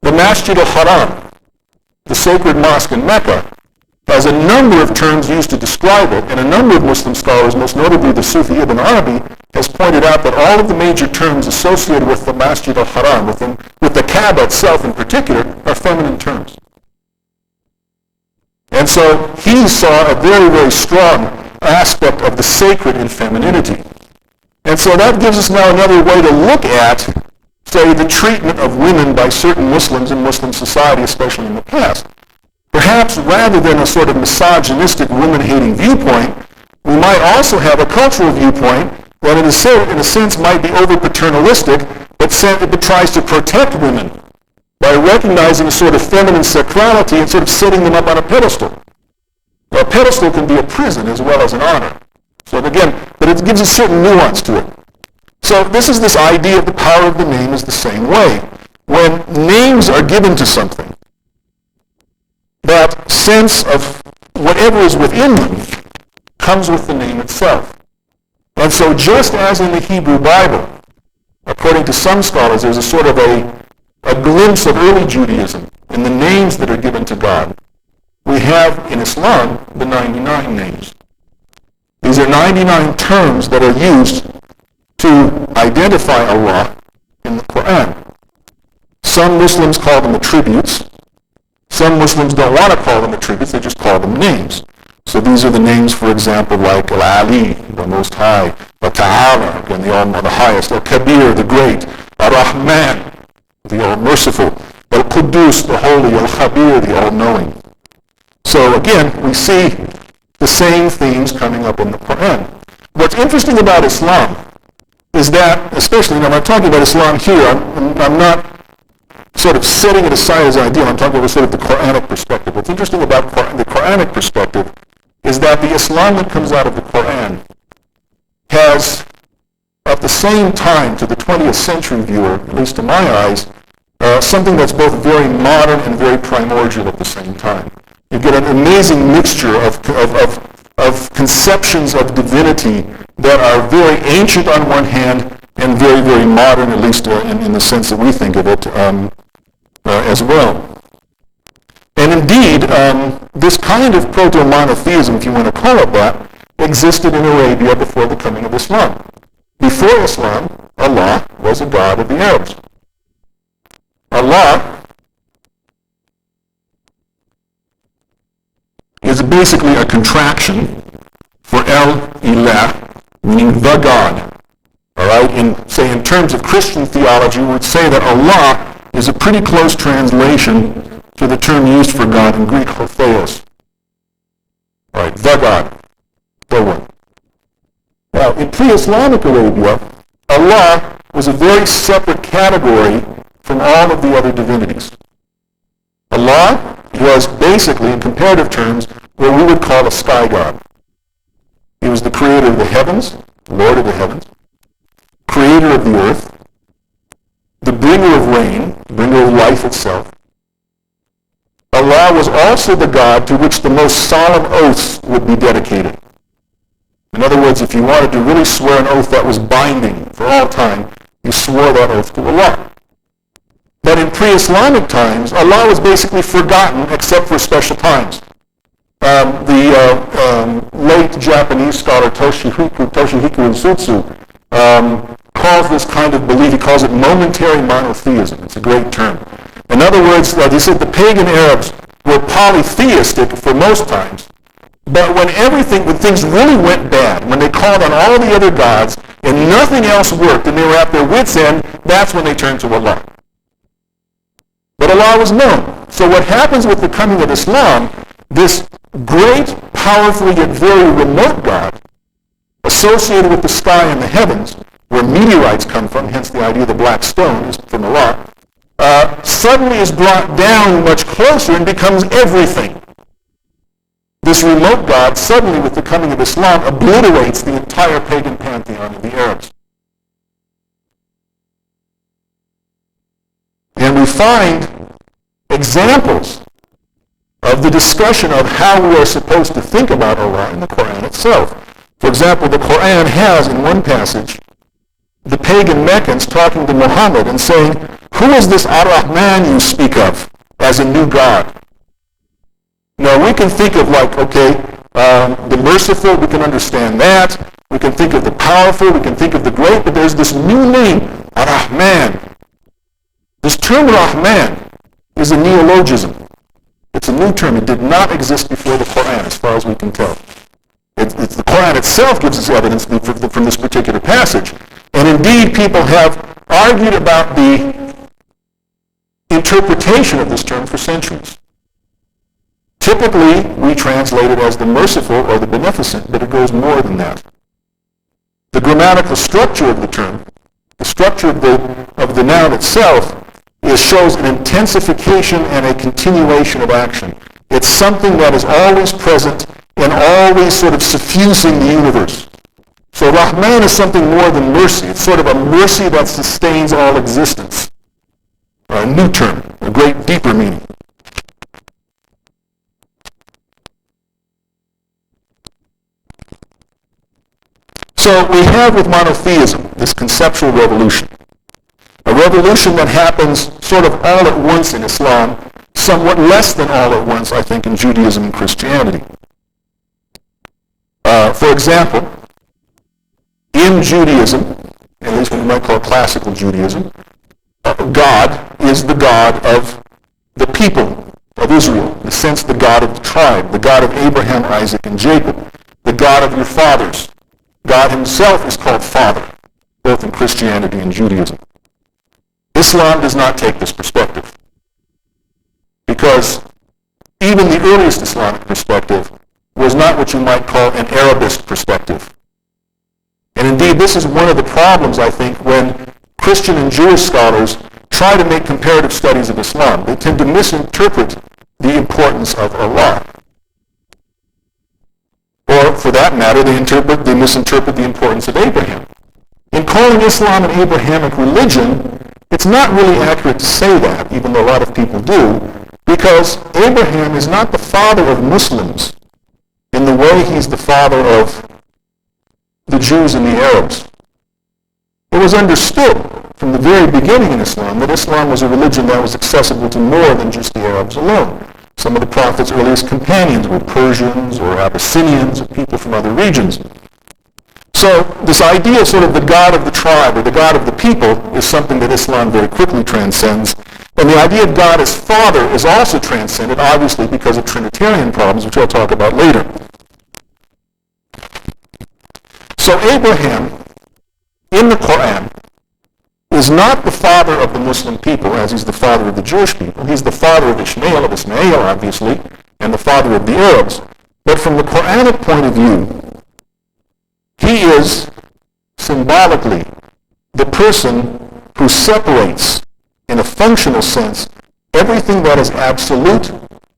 the Masjid al-Haram, the sacred mosque in Mecca, has a number of terms used to describe it, and a number of Muslim scholars, most notably the Sufi Ibn Arabi, has pointed out that all of the major terms associated with the Masjid al-Haram, with the Kaaba itself in particular, are feminine terms. And so he saw a very, very strong aspect of the sacred in femininity. And so that gives us now another way to look at, say, the treatment of women by certain Muslims in Muslim society, especially in the past. Perhaps rather than a sort of misogynistic, woman-hating viewpoint, we might also have a cultural viewpoint that in a sense might be over-paternalistic, but tries to protect women by recognizing a sort of feminine sacrality and sort of setting them up on a pedestal. Now, a pedestal can be a prison as well as an honor. So again, but it gives a certain nuance to it. So this is this idea of the power of the name is the same way. When names are given to something, that sense of whatever is within them comes with the name itself. And so just as in the Hebrew Bible, according to some scholars, there's a sort of a glimpse of early Judaism in the names that are given to God, we have in Islam the 99 names. These are 99 terms that are used to identify Allah in the Quran. Some Muslims call them attributes. Some Muslims don't want to call them attributes, they just call them names. So these are the names, for example, like Al-Ali, the Most High, Al-Ta'ala, again, the highest, Al-Kabir, the Great, Ar-Rahman, the All-Merciful, Al-Quddus, the Holy, Al-Khabir, the All-Knowing. So again, we see the same themes coming up in the Quran. What's interesting about Islam is that, especially, now I'm talking about Islam here, I'm not sort of setting it aside as an ideal. I'm talking about sort of the Quranic perspective. What's interesting about the Quranic perspective is that the Islam that comes out of the Quran has, at the same time to the 20th century viewer, at least to my eyes, something that's both very modern and very primordial at the same time. You get an amazing mixture of conceptions of divinity that are very ancient on one hand and very, very modern, at least in the sense that we think of it, as well. And indeed, this kind of proto-monotheism, if you want to call it that, existed in Arabia before the coming of Islam. Before Islam, Allah was a god of the Arabs. Allah is basically a contraction for El-Ilah, meaning the God. All right? In terms of Christian theology, we would say that Allah is a pretty close translation to the term used for God in Greek, Theos. All right, the God, the one. Now, in pre-Islamic Arabia, Allah was a very separate category from all of the other divinities. Allah was basically, in comparative terms, what we would call a sky god. He was the creator of the heavens, Lord of the heavens, creator of the earth, the bringer of rain, bringer of life itself. Allah was also the God to which the most solemn oaths would be dedicated. In other words, if you wanted to really swear an oath that was binding for all time, you swore that oath to Allah. But in pre-Islamic times, Allah was basically forgotten except for special times. The late Japanese scholar Toshihiko Nsutsu calls this kind of belief, he calls it momentary monotheism. It's a great term. In other words, he said the pagan Arabs were polytheistic for most times, but when things really went bad, when they called on all the other gods and nothing else worked and they were at their wits' end, that's when they turned to Allah. But Allah was known. So what happens with the coming of Islam, this great, powerful, yet very remote God, associated with the sky and the heavens, where meteorites come from, hence the idea of the black stone is from Allah, suddenly is brought down much closer and becomes everything. This remote God, suddenly with the coming of Islam, obliterates the entire pagan pantheon of the Arabs. And we find examples of the discussion of how we are supposed to think about Allah in the Quran itself. For example, the Quran has, in one passage, the pagan Meccans talking to Muhammad and saying, "Who is this Ar-Rahman you speak of as a new God?" Now, we can think of the merciful, we can understand that. We can think of the powerful, we can think of the great, but there's this new name, Ar-Rahman. This term Rahman is a neologism. It's a new term. It did not exist before the Quran, as far as we can tell. It's the Quran itself gives us evidence from this particular passage. And indeed, people have argued about the interpretation of this term for centuries. Typically, we translate it as the merciful or the beneficent, but it goes more than that. The grammatical structure of the term, the structure of the noun itself, shows an intensification and a continuation of action. It's something that is always present and always sort of suffusing the universe. So Rahman is something more than mercy. It's sort of a mercy that sustains all existence. A new term, a great deeper meaning. So we have with monotheism this conceptual revolution. A revolution that happens sort of all at once in Islam, somewhat less than all at once, I think, in Judaism and Christianity. For example, in Judaism, at least what we might call classical Judaism, God is the God of the people of Israel, in a sense the God of the tribe, the God of Abraham, Isaac, and Jacob, the God of your fathers. God himself is called Father, both in Christianity and Judaism. Islam does not take this perspective, because even the earliest Islamic perspective was not what you might call an Arabist perspective. And indeed, this is one of the problems, I think, when Christian and Jewish scholars try to make comparative studies of Islam. They tend to misinterpret the importance of Allah. Or, for that matter, they misinterpret the importance of Abraham. In calling Islam an Abrahamic religion, it's not really accurate to say that, even though a lot of people do, because Abraham is not the father of Muslims in the way he's the father of the Jews and the Arabs. It was understood from the very beginning in Islam that Islam was a religion that was accessible to more than just the Arabs alone. Some of the Prophet's earliest companions were Persians or Abyssinians or people from other regions. So this idea of sort of the God of the tribe or the God of the people is something that Islam very quickly transcends. And the idea of God as Father is also transcended, obviously, because of Trinitarian problems, which I'll talk about later. So Abraham, in the Quran, is not the father of the Muslim people, as he's the father of the Jewish people. He's the father of Ismail, obviously, and the father of the Arabs. But from the Quranic point of view, he is symbolically the person who separates, in a functional sense, everything that is absolute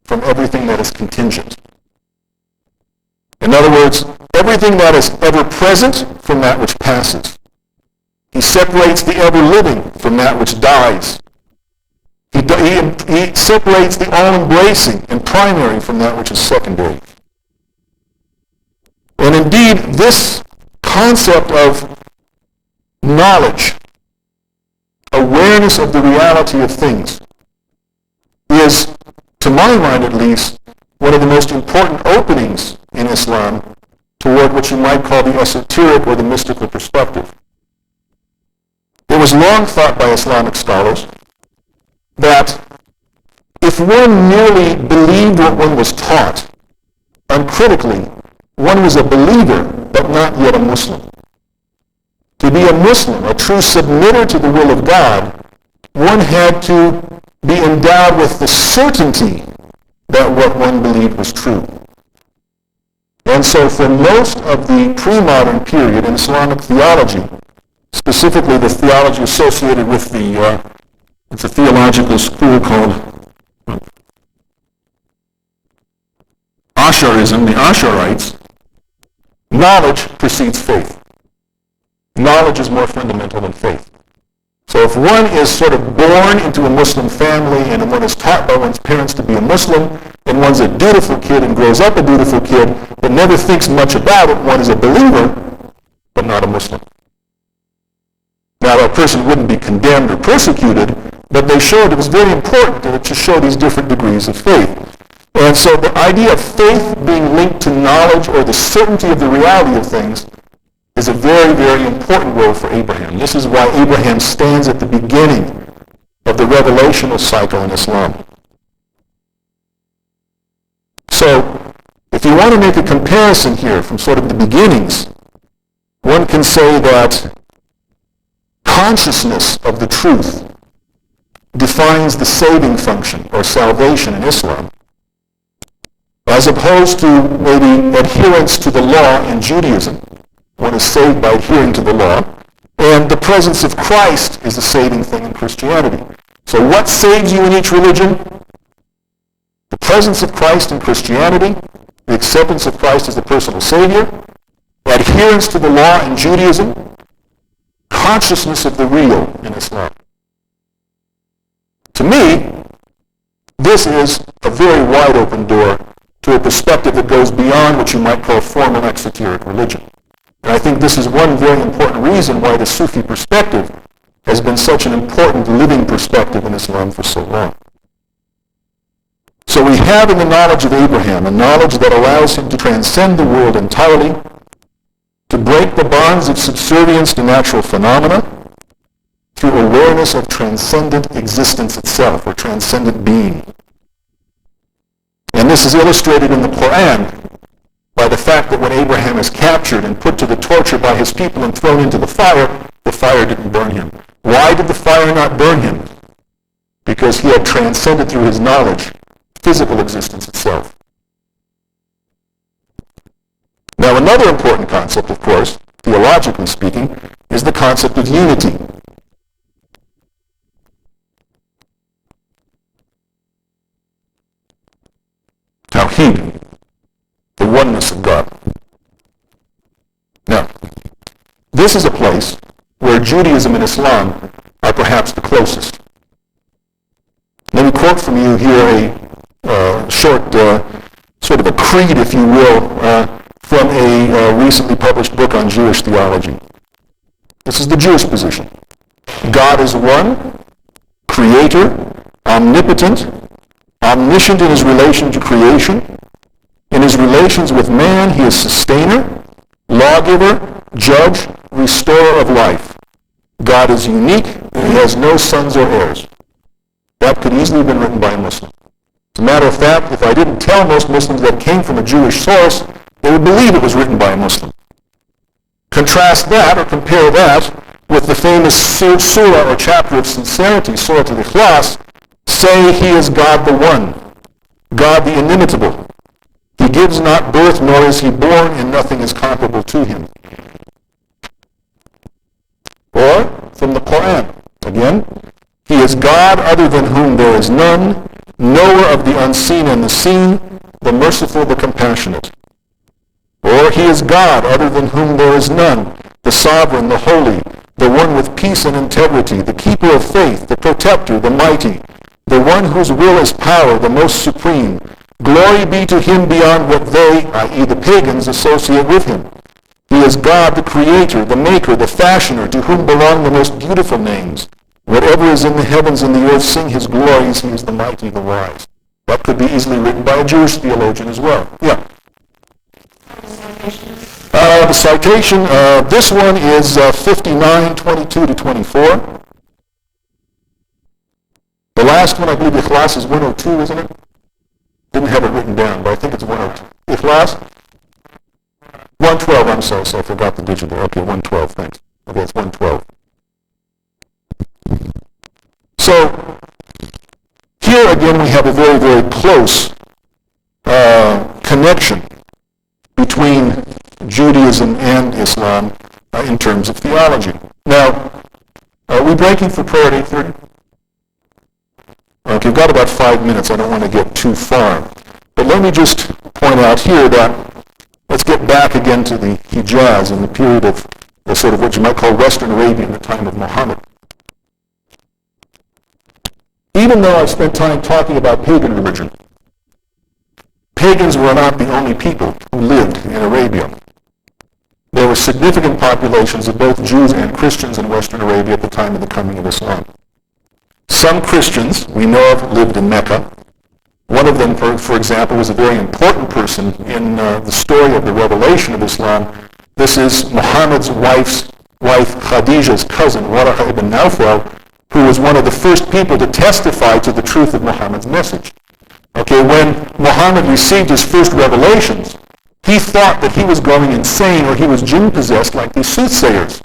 from everything that is contingent. In other words, everything that is ever present from that which passes. He separates the ever-living from that which dies. He separates the all-embracing and primary from that which is secondary. And indeed, this concept of knowledge, awareness of the reality of things, is, to my mind at least, one of the most important openings in Islam toward what you might call the esoteric or the mystical perspective. It was long thought by Islamic scholars that if one merely believed what one was taught, uncritically, one was a believer, but not yet a Muslim. To be a Muslim, a true submitter to the will of God, one had to be endowed with the certainty that what one believed was true. And so for most of the pre-modern period in Islamic theology, specifically the theology associated with it's a theological school called Asharism, the Asharites, knowledge precedes faith. Knowledge is more fundamental than faith. So if one is sort of born into a Muslim family and one is taught by one's parents to be a Muslim, and one's a dutiful kid and grows up a dutiful kid, but never thinks much about it, one is a believer, but not a Muslim. Now, a person wouldn't be condemned or persecuted, but they showed it was very important to show these different degrees of faith. And so the idea of faith being linked to knowledge or the certainty of the reality of things is a very, very important role for Abraham. This is why Abraham stands at the beginning of the revelational cycle in Islam. So, if you want to make a comparison here from sort of the beginnings, one can say that consciousness of the truth defines the saving function or salvation in Islam, as opposed to maybe adherence to the law in Judaism. One is saved by adhering to the law, and the presence of Christ is the saving thing in Christianity. So what saves you in each religion? The presence of Christ in Christianity, the acceptance of Christ as the personal Savior, adherence to the law in Judaism, consciousness of the real in Islam. To me, this is a very wide open door to a perspective that goes beyond what you might call formal exoteric religion. And I think this is one very important reason why the Sufi perspective has been such an important living perspective in Islam for so long. So we have in the knowledge of Abraham a knowledge that allows him to transcend the world entirely, to break the bonds of subservience to natural phenomena through awareness of transcendent existence itself, or transcendent being. And this is illustrated in the Quran by the fact that when Abraham is captured and put to the torture by his people and thrown into the fire didn't burn him. Why did the fire not burn him? Because he had transcended through his knowledge physical existence itself. Now, another important concept, of course, theologically speaking, is the concept of unity. Tawheed, the oneness of God. Now, this is a place where Judaism and Islam are perhaps the closest. Let me quote from you here a short, sort of a creed, if you will, from a recently published book on Jewish theology. This is the Jewish position. God is one, creator, omnipotent, omniscient in his relation to creation. In his relations with man, he is sustainer, lawgiver, judge, restorer of life. God is unique, and he has no sons or heirs. That could easily have been written by a Muslim. As a matter of fact, if I didn't tell most Muslims that it came from a Jewish source, they would believe it was written by a Muslim. Contrast that, or compare that, with the famous surah or chapter of sincerity, Surah Al-Ikhlas, say he is God the One, God the Inimitable. He gives not birth, nor is he born, and nothing is comparable to him. Or, from the Quran, again, he is God other than whom there is none, knower of the unseen and the seen, the merciful, the compassionate. Or he is God other than whom there is none, the sovereign, the holy, the one with peace and integrity, the keeper of faith, the protector, the mighty, the one whose will is power, the most supreme. Glory be to him beyond what they, i.e. the pagans, associate with him. He is God, the creator, the maker, the fashioner, to whom belong the most beautiful names. Whatever is in the heavens and the earth sing his glories. He is the mighty, the wise. That could be easily written by a Jewish theologian as well. Yeah. The citation, this one is 59:22 to 24. The last one, I believe, Ikhlas is 102, isn't it? Didn't have it written down, but I think it's 102. Ikhlas? 112, I'm sorry, so I forgot the digit there. Okay, 112, thanks. Okay, it's 112. So, here again we have a very, very close connection between Judaism and Islam in terms of theology. Now, are we breaking for prayer at 8:30? Okay, we've got about 5 minutes. I don't want to get too far. But let me just point out here that let's get back again to the Hijaz in the period of the sort of what you might call Western Arabia in the time of Muhammad. Even though I've spent time talking about pagan religion, pagans were not the only people who lived in Arabia. There were significant populations of both Jews and Christians in Western Arabia at the time of the coming of Islam. Some Christians, we know of, lived in Mecca. One of them, for example, was a very important person in the story of the revelation of Islam. This is Muhammad's wife Khadija's cousin, Waraqah ibn Nawfal, who was one of the first people to testify to the truth of Muhammad's message. Okay, when Muhammad received his first revelations, he thought that he was going insane or he was jinn-possessed like these soothsayers.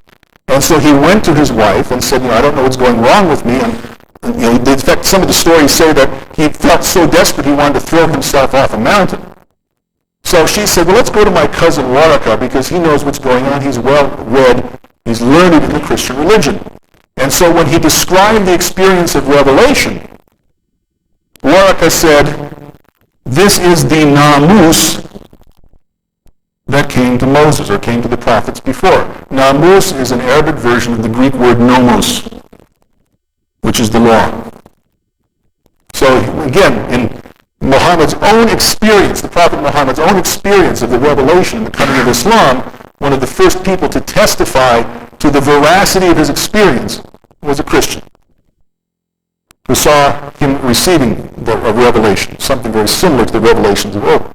And so he went to his wife and said, I don't know what's going wrong with me. And in fact, some of the stories say that he felt so desperate he wanted to throw himself off a mountain. So she said, well, let's go to my cousin Waraqah because he knows what's going on. He's well-read. He's learned in the Christian religion. And so when he described the experience of revelation, Waraqah said, this is the namus that came to Moses or came to the prophets before. Namus is an Arabic version of the Greek word nomos, which is the law. So again, in Muhammad's own experience, the Prophet Muhammad's own experience of the revelation and the coming of Islam, one of the first people to testify to the veracity of his experience was a Christian who saw him receiving the revelation, something very similar to the revelations of old.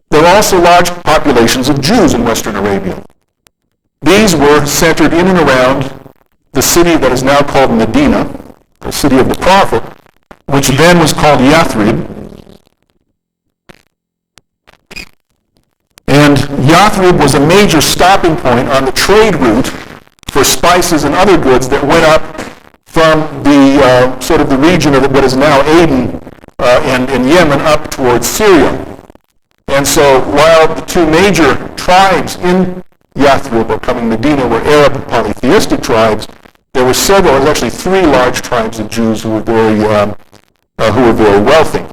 There were also large populations of Jews in Western Arabia. These were centered in and around the city that is now called Medina, the city of the Prophet, which then was called Yathrib. And Yathrib was a major stopping point on the trade route for spices and other goods that went up from the sort of the region of what is now Aden and Yemen up towards Syria. And so while the two major tribes in Yathrib, or coming Medina, were Arab polytheistic tribes, there were several, there was actually 3 large tribes of Jews who were very wealthy.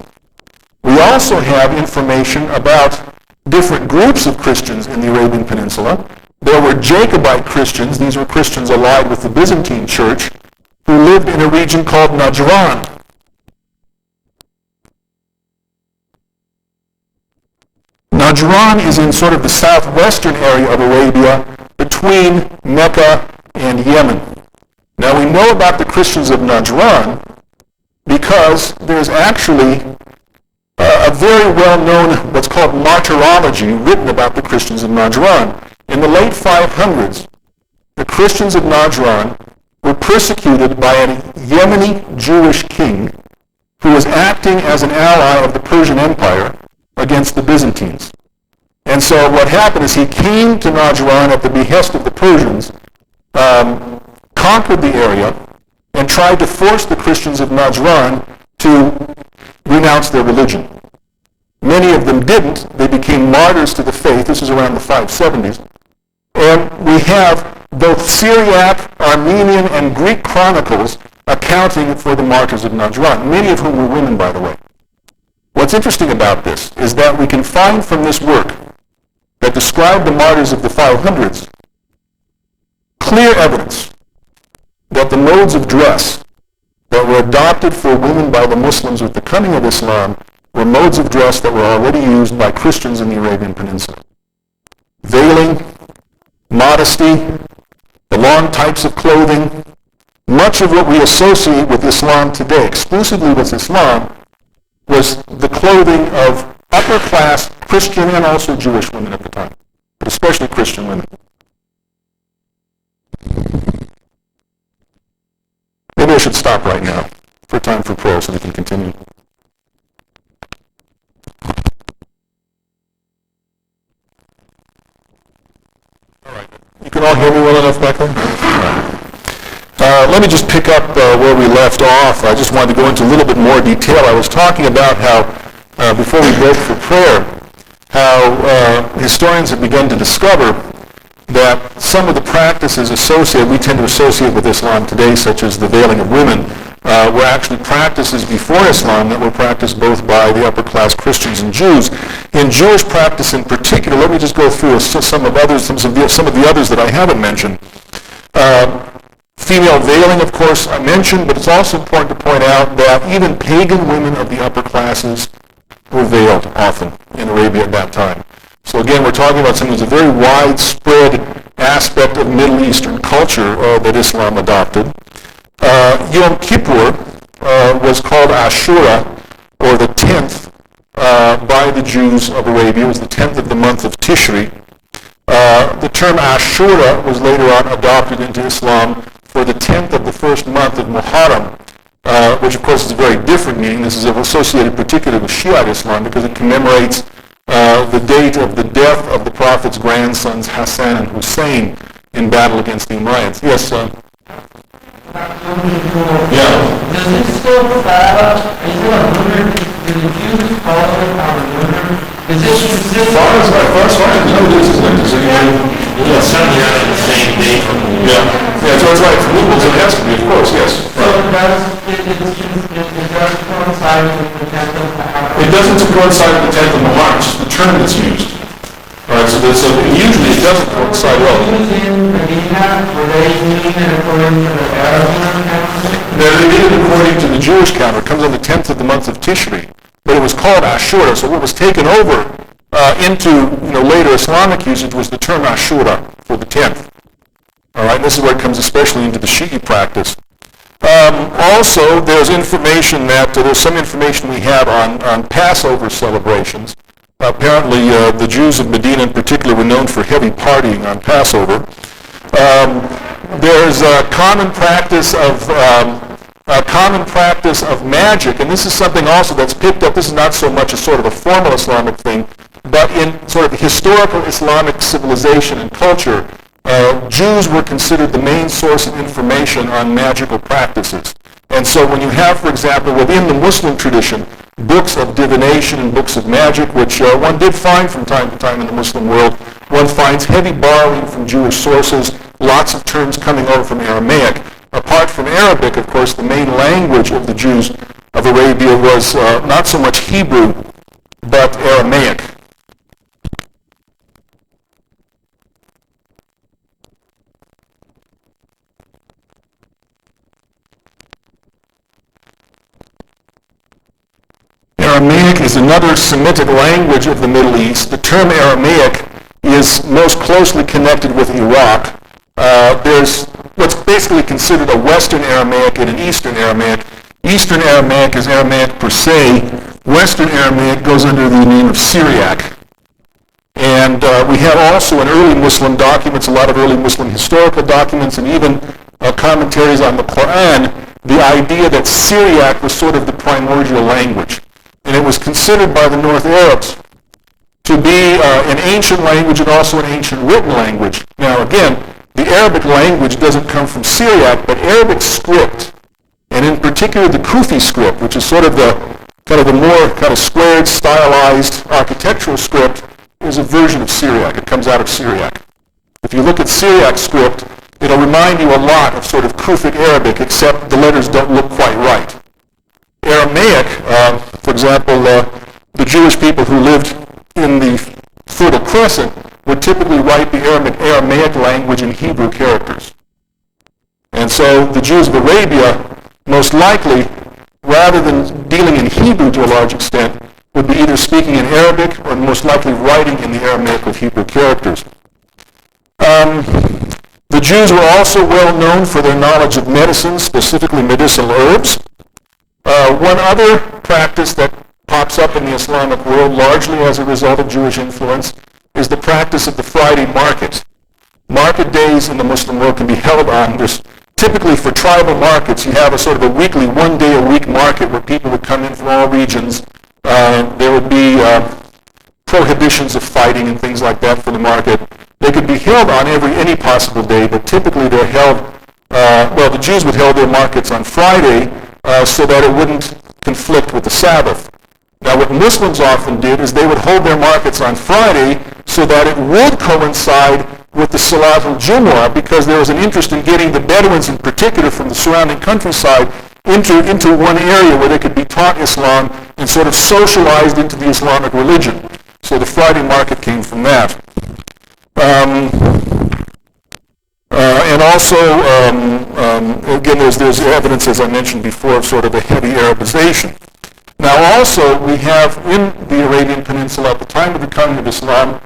We also have information about different groups of Christians in the Arabian Peninsula. There were Jacobite Christians, these were Christians allied with the Byzantine Church, who lived in a region called Najran. Najran is in sort of the southwestern area of Arabia between Mecca and Yemen. Now we know about the Christians of Najran because there's actually a very well-known what's called martyrology written about the Christians of Najran. In the late 500s, the Christians of Najran were persecuted by a Yemeni Jewish king who was acting as an ally of the Persian Empire against the Byzantines. And so what happened is he came to Najran at the behest of the Persians, conquered the area, and tried to force the Christians of Najran to renounce their religion. Many of them didn't. They became martyrs to the faith. This is around the 570s. And we have both Syriac, Armenian, and Greek chronicles accounting for the martyrs of Najran, many of whom were women, by the way. What's interesting about this is that we can find from this work that described the martyrs of the 500s clear evidence that the modes of dress that were adopted for women by the Muslims with the coming of Islam were modes of dress that were already used by Christians in the Arabian Peninsula. Veiling, modesty, the long types of clothing, much of what we associate with Islam today, exclusively with Islam, was the clothing of upper-class Christian and also Jewish women at the time, but especially Christian women. Maybe I should stop right now for time for prayer so we can continue. All right. You can all hear me well enough back there? Let me just pick up where we left off. I just wanted to go into a little bit more detail. I was talking about how, before we broke for prayer, how historians have begun to discover that some of the practices we tend to associate with Islam today, such as the veiling of women, were actually practices before Islam that were practiced both by the upper-class Christians and Jews. In Jewish practice in particular, let me just go through some of the others that I haven't mentioned. Female veiling, of course, I mentioned, but it's also important to point out that even pagan women of the upper classes were veiled often in Arabia at that time. So again, we're talking about something that's a very widespread aspect of Middle Eastern culture that Islam adopted. Yom Kippur was called Ashura, or the 10th, by the Jews of Arabia. It was the 10th of the month of Tishri. The term Ashura was later on adopted into Islam for the 10th of the first month of Muharram, which of course is a very different meaning. This is associated particularly with Shiite Islam because it commemorates the date of the death of the Prophet's grandsons Hassan and Hussein in battle against the Umayyads. Yes, yeah. Does it still follow? Is it a lunar? Do the Jews follow it on a lunar? Is it consistent? As far as I know, this is like It's certainly not the same date. Yeah, so it's like lupus, it has to be, of course, yes. So it does coincide with the 10th of Muharram? It doesn't coincide with the 10th of Muharram, it's just the term that's used. All right, so usually it doesn't coincide well. In Medina, were they doing it according to the Arab calendar? They did it according to the Jewish calendar. It comes on the 10th of the month of Tishri. But it was called Ashura, so what was taken over into later Islamic usage was the term Ashura for the 10th. All right, and this is where it comes especially into the Shi'i practice. Also, there's some information we have on Passover celebrations. Apparently, the Jews of Medina in particular were known for heavy partying on Passover. There's a common practice of magic, and this is something also that's picked up. This is not so much a sort of a formal Islamic thing, but in sort of historical Islamic civilization and culture, Jews were considered the main source of information on magical practices. And so when you have, for example, within the Muslim tradition, books of divination and books of magic, which one did find from time to time in the Muslim world, one finds heavy borrowing from Jewish sources, lots of terms coming over from Aramaic. Apart from Arabic, of course, the main language of the Jews of Arabia was not so much Hebrew, but Aramaic. Aramaic is another Semitic language of the Middle East. The term Aramaic is most closely connected with Iraq. There's what's basically considered a Western Aramaic and an Eastern Aramaic. Eastern Aramaic is Aramaic per se. Western Aramaic goes under the name of Syriac. And And we have also in early Muslim documents, a lot of early Muslim historical documents, and even commentaries on the Quran, the idea that Syriac was sort of the primordial language. And it was considered by the North Arabs to be an ancient language and also an ancient written language. Now again, the Arabic language doesn't come from Syriac, but Arabic script, and in particular the Kufi script, which is sort of the more kind of squared, stylized architectural script, is a version of Syriac. It comes out of Syriac. If you look at Syriac script, it'll remind you a lot of sort of Kufic Arabic, except the letters don't look quite right. Aramaic, for example, the Jewish people who lived in the Fertile Crescent would typically write the Aramaic language in Hebrew characters. And so the Jews of Arabia, most likely, rather than dealing in Hebrew to a large extent, would be either speaking in Arabic or most likely writing in the Aramaic with Hebrew characters. The Jews were also well known for their knowledge of medicine, specifically medicinal herbs. One other practice that pops up in the Islamic world, largely as a result of Jewish influence, is the practice of the Friday market. Market days in the Muslim world can be held on. There's typically for tribal markets, you have a sort of a weekly, one-day-a-week market where people would come in from all regions. There would be prohibitions of fighting and things like that for the market. They could be held on any possible day, but typically they're held, the Jews would hold their markets on Friday so that it wouldn't conflict with the Sabbath. Now what Muslims often did is they would hold their markets on Friday so that it would coincide with the Salat al-Jumu'ah, because there was an interest in getting the Bedouins in particular from the surrounding countryside into one area where they could be taught Islam and sort of socialized into the Islamic religion. So the Friday market came from that. And also, again, there's evidence, as I mentioned before, of sort of a heavy Arabization. Now also, we have in the Arabian Peninsula at the time of the coming of Islam,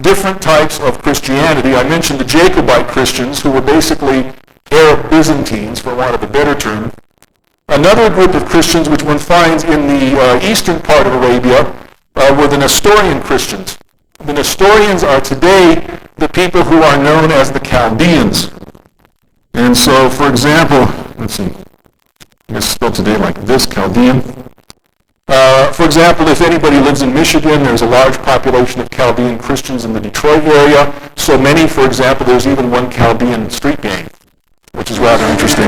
different types of Christianity. I mentioned the Jacobite Christians, who were basically Arab Byzantines, for want of a better term. Another group of Christians, which one finds in the eastern part of Arabia, were the Nestorian Christians. The Nestorians are today the people who are known as the Chaldeans. And so, for example, let's see, it's spelled today like this, Chaldean. For example, if anybody lives in Michigan, there's a large population of Chaldean Christians in the Detroit area. So many, for example, there's even one Chaldean street gang, which is rather interesting.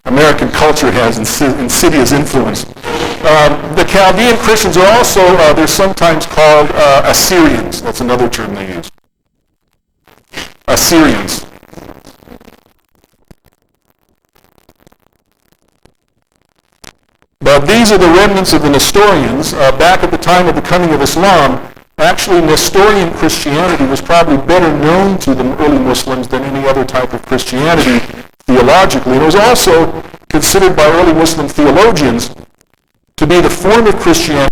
American culture has insidious influence. The Chaldean Christians are also, they're sometimes called Assyrians. That's another term they use. Assyrians. But these are the remnants of the Nestorians. Back at the time of the coming of Islam, actually Nestorian Christianity was probably better known to the early Muslims than any other type of Christianity theologically. It was also considered by early Muslim theologians to be the form of Christianity